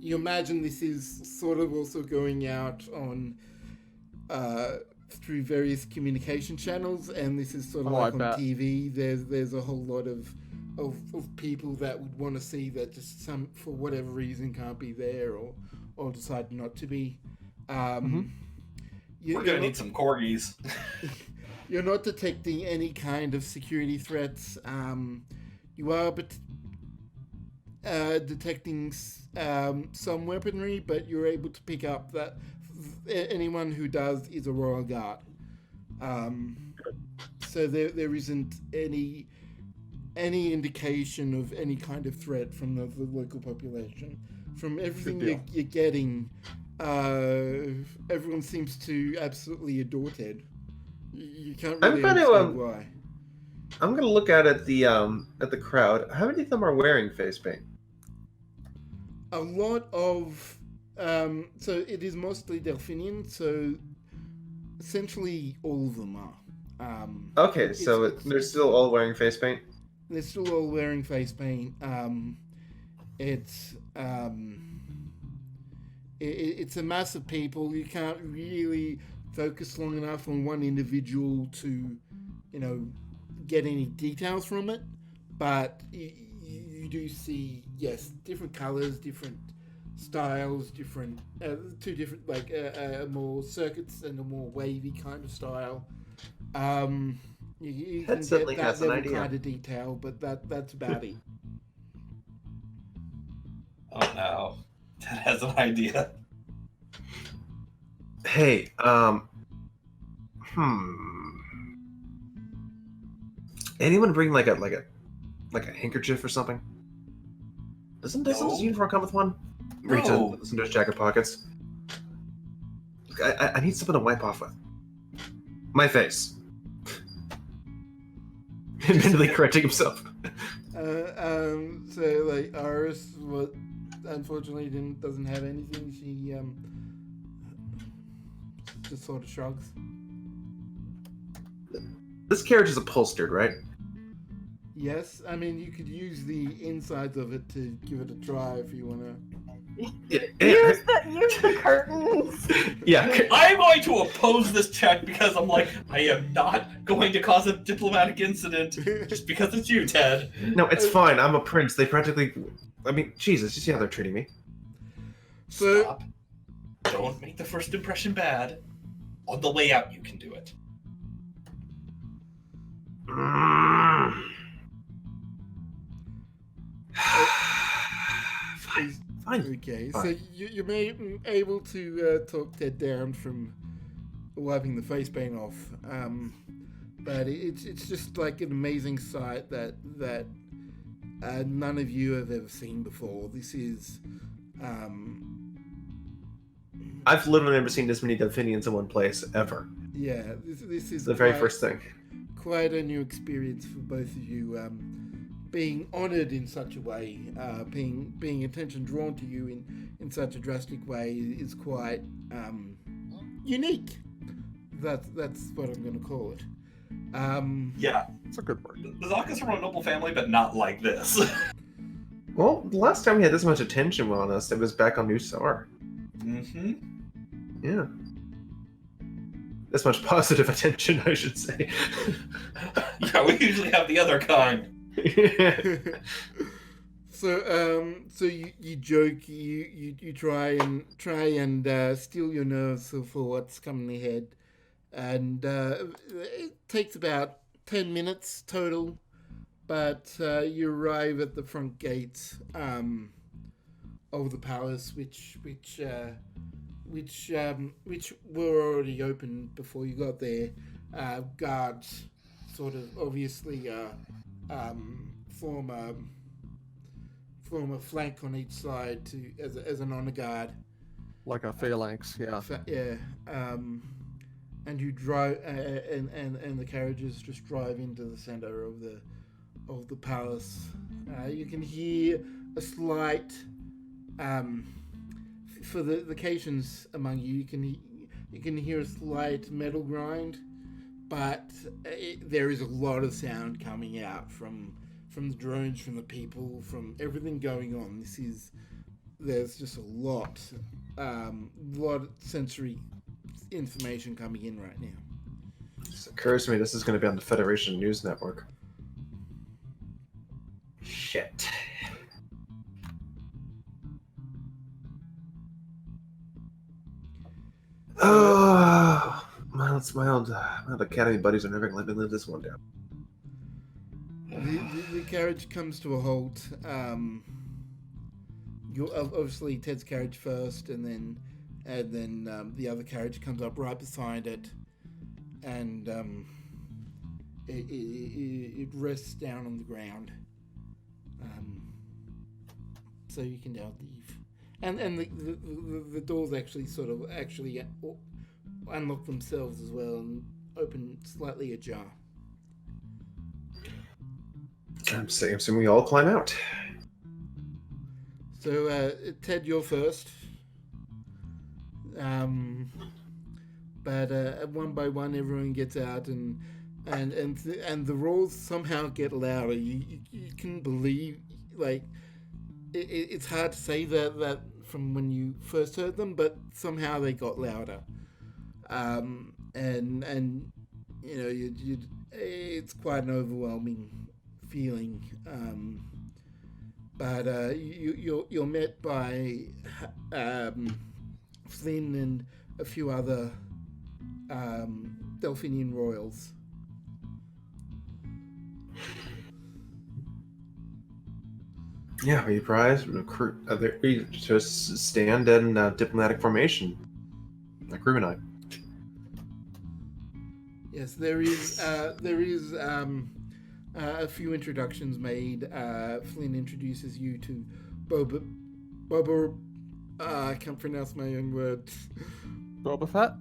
A: You imagine this is sort of also going out on through various communication channels, and this is sort of like on TV. There's a whole lot of people that would want to see that just some for whatever reason can't be there or decide not to be.
C: We're gonna need some corgis.
A: You're not detecting any kind of security threats. You are detecting some weaponry, but you're able to pick up that anyone who does is a royal guard. So there isn't any indication of any kind of threat from the local population. From everything you're getting, everyone seems to absolutely adore Ted. You can't really understand why.
E: I'm gonna look at the crowd. How many of them are wearing face paint?
A: A lot of so it is mostly Delphinian, so essentially all of them are.
E: Okay, so they're still all wearing face paint?
A: They're still all wearing face paint. It's a mass of people. You can't really focus long enough on one individual to, you know, get any details from it. But you do see, yes, different colors, different styles, different two different like more circuits and a more wavy kind of style. You can get that level kind of detail, but that's about it.
C: Oh no, Ted has an idea.
E: Hey, anyone bring like a handkerchief or something? Doesn't his uniform come with one? Reach into his jacket pockets. I need something to wipe off with. My face. Admittedly correcting himself.
A: So like Iris, unfortunately doesn't have anything. She just sort of shrugs.
E: This carriage is upholstered, right?
A: Yes, I mean you could use the insides of it to give it a try if you wanna.
D: Use the curtains.
E: Yeah.
C: I'm going to oppose this check because I'm like, I am not going to cause a diplomatic incident just because it's you, Ted.
E: No, it's fine. I'm a prince. They practically. I mean, Jesus, you see how they're treating me?
A: So-
C: Stop. Don't make the first impression bad. On the way out, you can do it.
E: Fine.
A: Okay,
E: Fine.
A: so you're able to talk Ted down from wiping the face paint off, but it's just like an amazing sight that none of you have ever seen before. This is
E: I've literally never seen this many Delphinians in one place ever.
A: yeah, this is
E: The very
A: quite-
E: first thing.
A: quite a new experience for both of you. Being honoured in such a way, being attention drawn to you in such a drastic way is quite unique. That's what I'm going to call it.
C: Yeah,
B: It's a good word.
C: the Zaka's from a noble family, but not like this.
E: Well, the last time we had this much attention on us, it was back on New Star.
C: Mm-hmm.
E: Yeah. This much positive attention, I should say.
C: Yeah, we usually have the other kind.
A: So you joke, you try and steal your nerves for what's coming ahead, and it takes about 10 minutes total, but you arrive at the front gates of the palace, which were already open before you got there. Guards sort of obviously form a flank on each side as an honor guard.
B: Like a phalanx, yeah.
A: And you drive, and the carriages just drive into the center of the palace. You can hear a slight, for the occasions among you, you can hear a slight metal grind, but there is a lot of sound coming out from the drones, from the people, from everything going on. There's just a lot of sensory information coming in right now.
E: It just occurs to me this is going to be on the Federation News Network. Shit. Oh, my old academy buddies are never going to let me live this one down.
A: The carriage comes to a halt. Obviously Ted's carriage first, and then the other carriage comes up right beside it, and it rests down on the ground. So you can now leave, and the doors actually unlock themselves as well and open slightly ajar.
E: I'm assuming we all climb out.
A: So Ted, you're first. But one by one, everyone gets out, and the roars somehow get louder. You can believe, like, it's hard to say that from when you first heard them, but somehow they got louder. And you know, it's quite an overwhelming feeling. But you're met by Flynn and a few other Delphinian royals.
E: Yeah, we prize recruit. We just stand in diplomatic formation, like Rue and I.
A: Yes, there is a few introductions made. Flynn introduces you to Boba. I can't pronounce my own words.
B: Boba Fett?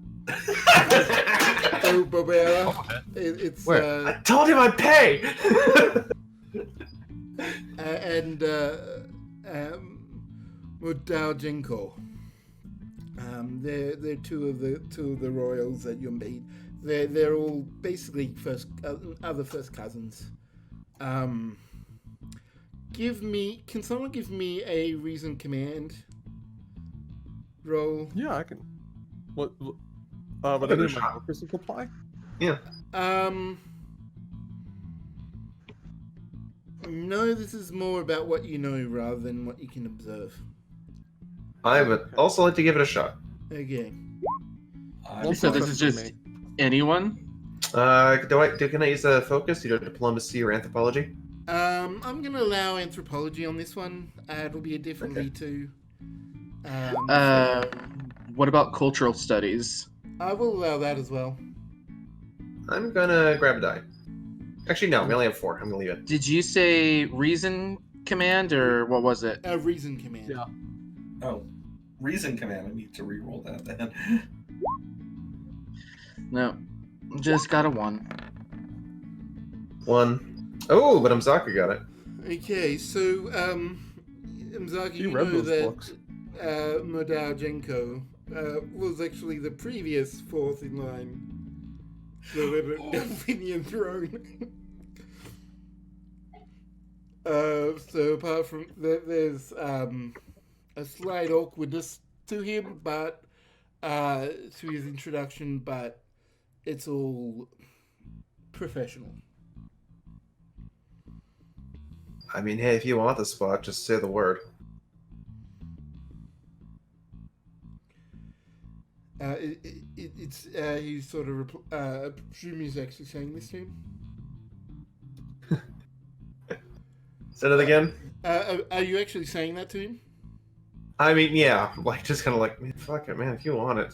A: Boba. It's
E: Where? I told him I'd pay.
A: and Mudaljenko. They're two of the royals that you meet. They're all basically other first cousins. Can someone give me a reason command roll?
B: Yeah, I can. What? Would any of my focus apply?
E: Yeah.
A: No, this is more about what you know rather than what you can observe.
E: I would also like to give it a shot.
A: Okay.
F: So this is just anyone?
E: Can I use a focus, either diplomacy or anthropology?
A: I'm gonna allow anthropology on this one. It'll be a different
E: Okay.
A: V2.
F: What about cultural studies?
A: I will allow that as well.
E: I'm gonna grab a die. Actually, no, we only have 4. I'm gonna leave it.
F: Did you say reason command or what was it?
A: Reason command.
B: Yeah.
C: Oh, reason command. I need to re-roll that then.
F: No, just got a 1.
E: 1. Oh, but Mzaka got it.
A: Okay, so Mzaki, you
B: read
A: know
B: those
A: that
B: books.
A: Modaljenko was actually the previous fourth in line for the Delphinian throne. So apart from that, there's a slight awkwardness to him, but to his introduction, but it's all professional.
E: I mean, hey, if you want the spot, just say the word.
A: He sort of I presume he's actually saying this to him.
E: Say it again.
A: Are you actually saying that to him?
E: I mean, yeah, like just kind of like, man, fuck it, man, if you want it.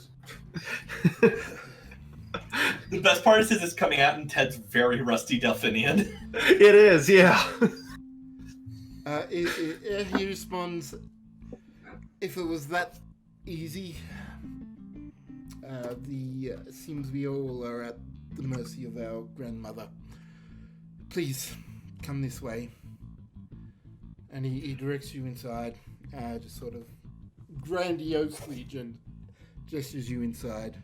C: The best part is it's coming out in Ted's very rusty Delphinian.
E: It is, yeah.
A: He responds, if it was that easy, seems we all are at the mercy of our grandmother. Please, come this way. And he directs you inside, just sort of grandiosely gestures you inside.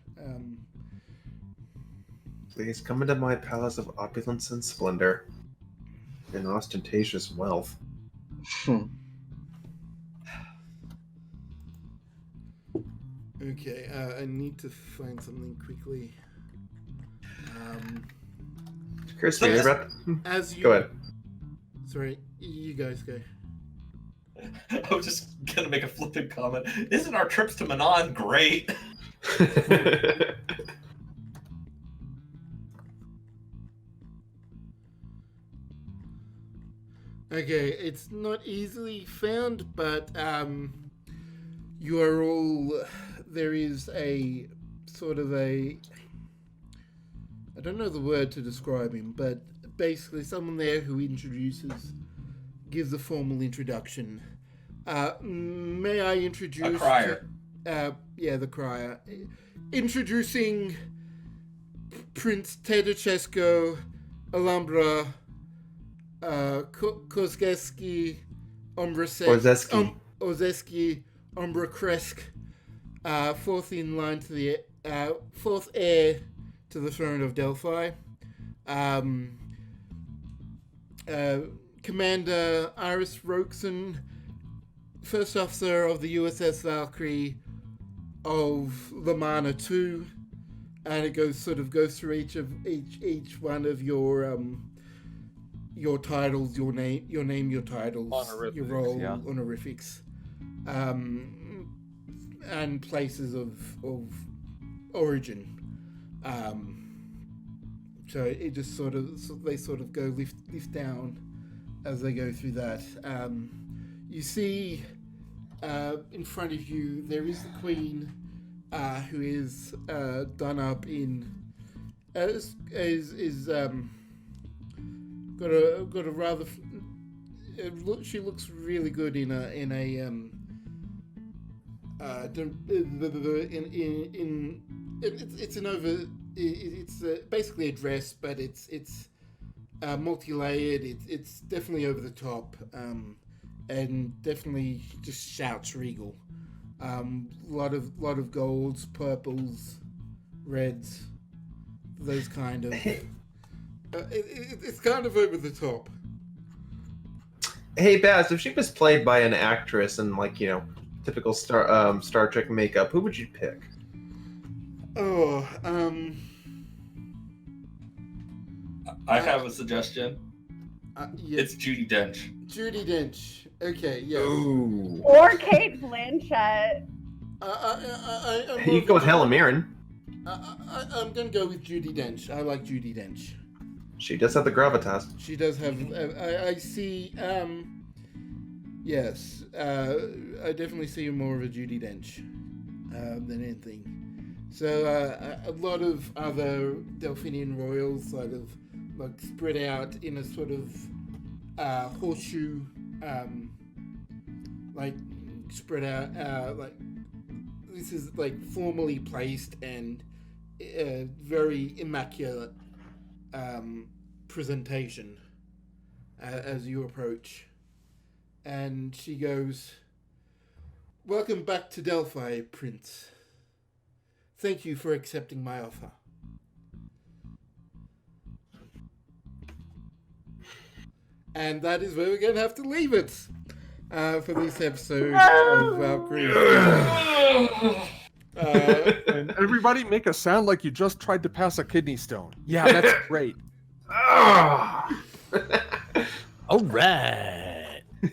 E: Please come into my palace of opulence and splendor and ostentatious wealth.
A: Okay, I need to find something quickly.
E: Chris, you read?
A: As you
E: Go ahead.
A: Sorry, you guys go.
C: I was just gonna make a flippant comment. Isn't our trips to Manon great?
A: Okay, it's not easily found, but you are all. There is a sort of a. I don't know the word to describe him, but basically someone there who gives a formal introduction. May I introduce?
C: A crier.
A: Yeah, the crier. Introducing Prince Tedesco Alhambra Kozgeski Ozeski Umbra Kresk, fourth in line to the fourth heir to the throne of Delphi. Commander Iris Roxon, first officer of the USS Valkyrie of Lamana 2, and it goes through each one of your titles, your name, your titles,
B: Honorifics,
A: your role,
B: yeah.
A: honorifics, and places of origin. So it just they go lift down as they go through that. You see in front of you there is the Queen, who is done up in got a rather. She looks really good in it's basically a dress, but it's multi-layered. It's definitely over the top, and definitely just shouts regal. Lot of golds, purples, reds, those kind of. It's kind of over the top.
E: Hey Baz, if she was played by an actress in like typical Star Trek makeup, who would you pick?
A: Oh,
C: I have a suggestion.
A: yeah.
C: It's Judi Dench.
A: Judi Dench. Okay, yes.
E: Ooh.
D: Or Kate Blanchett.
E: You go with Helen Mirren.
A: I'm gonna go with Judi Dench. I like Judi Dench.
E: She does have the gravitas.
A: She does have. I see. Yes, I definitely see more of a Judi Dench than anything. So a lot of other Delphinian royals sort of like spread out in a sort of horseshoe, like spread out. Like this is like formally placed and very immaculate presentation as you approach. And she goes, "Welcome back to Delphi, Prince. Thank you for accepting my offer." And that is where we're going to have to leave it for this episode of Valkyrie.
B: And everybody make a sound like you just tried to pass a kidney stone. Yeah, that's great.
G: All right.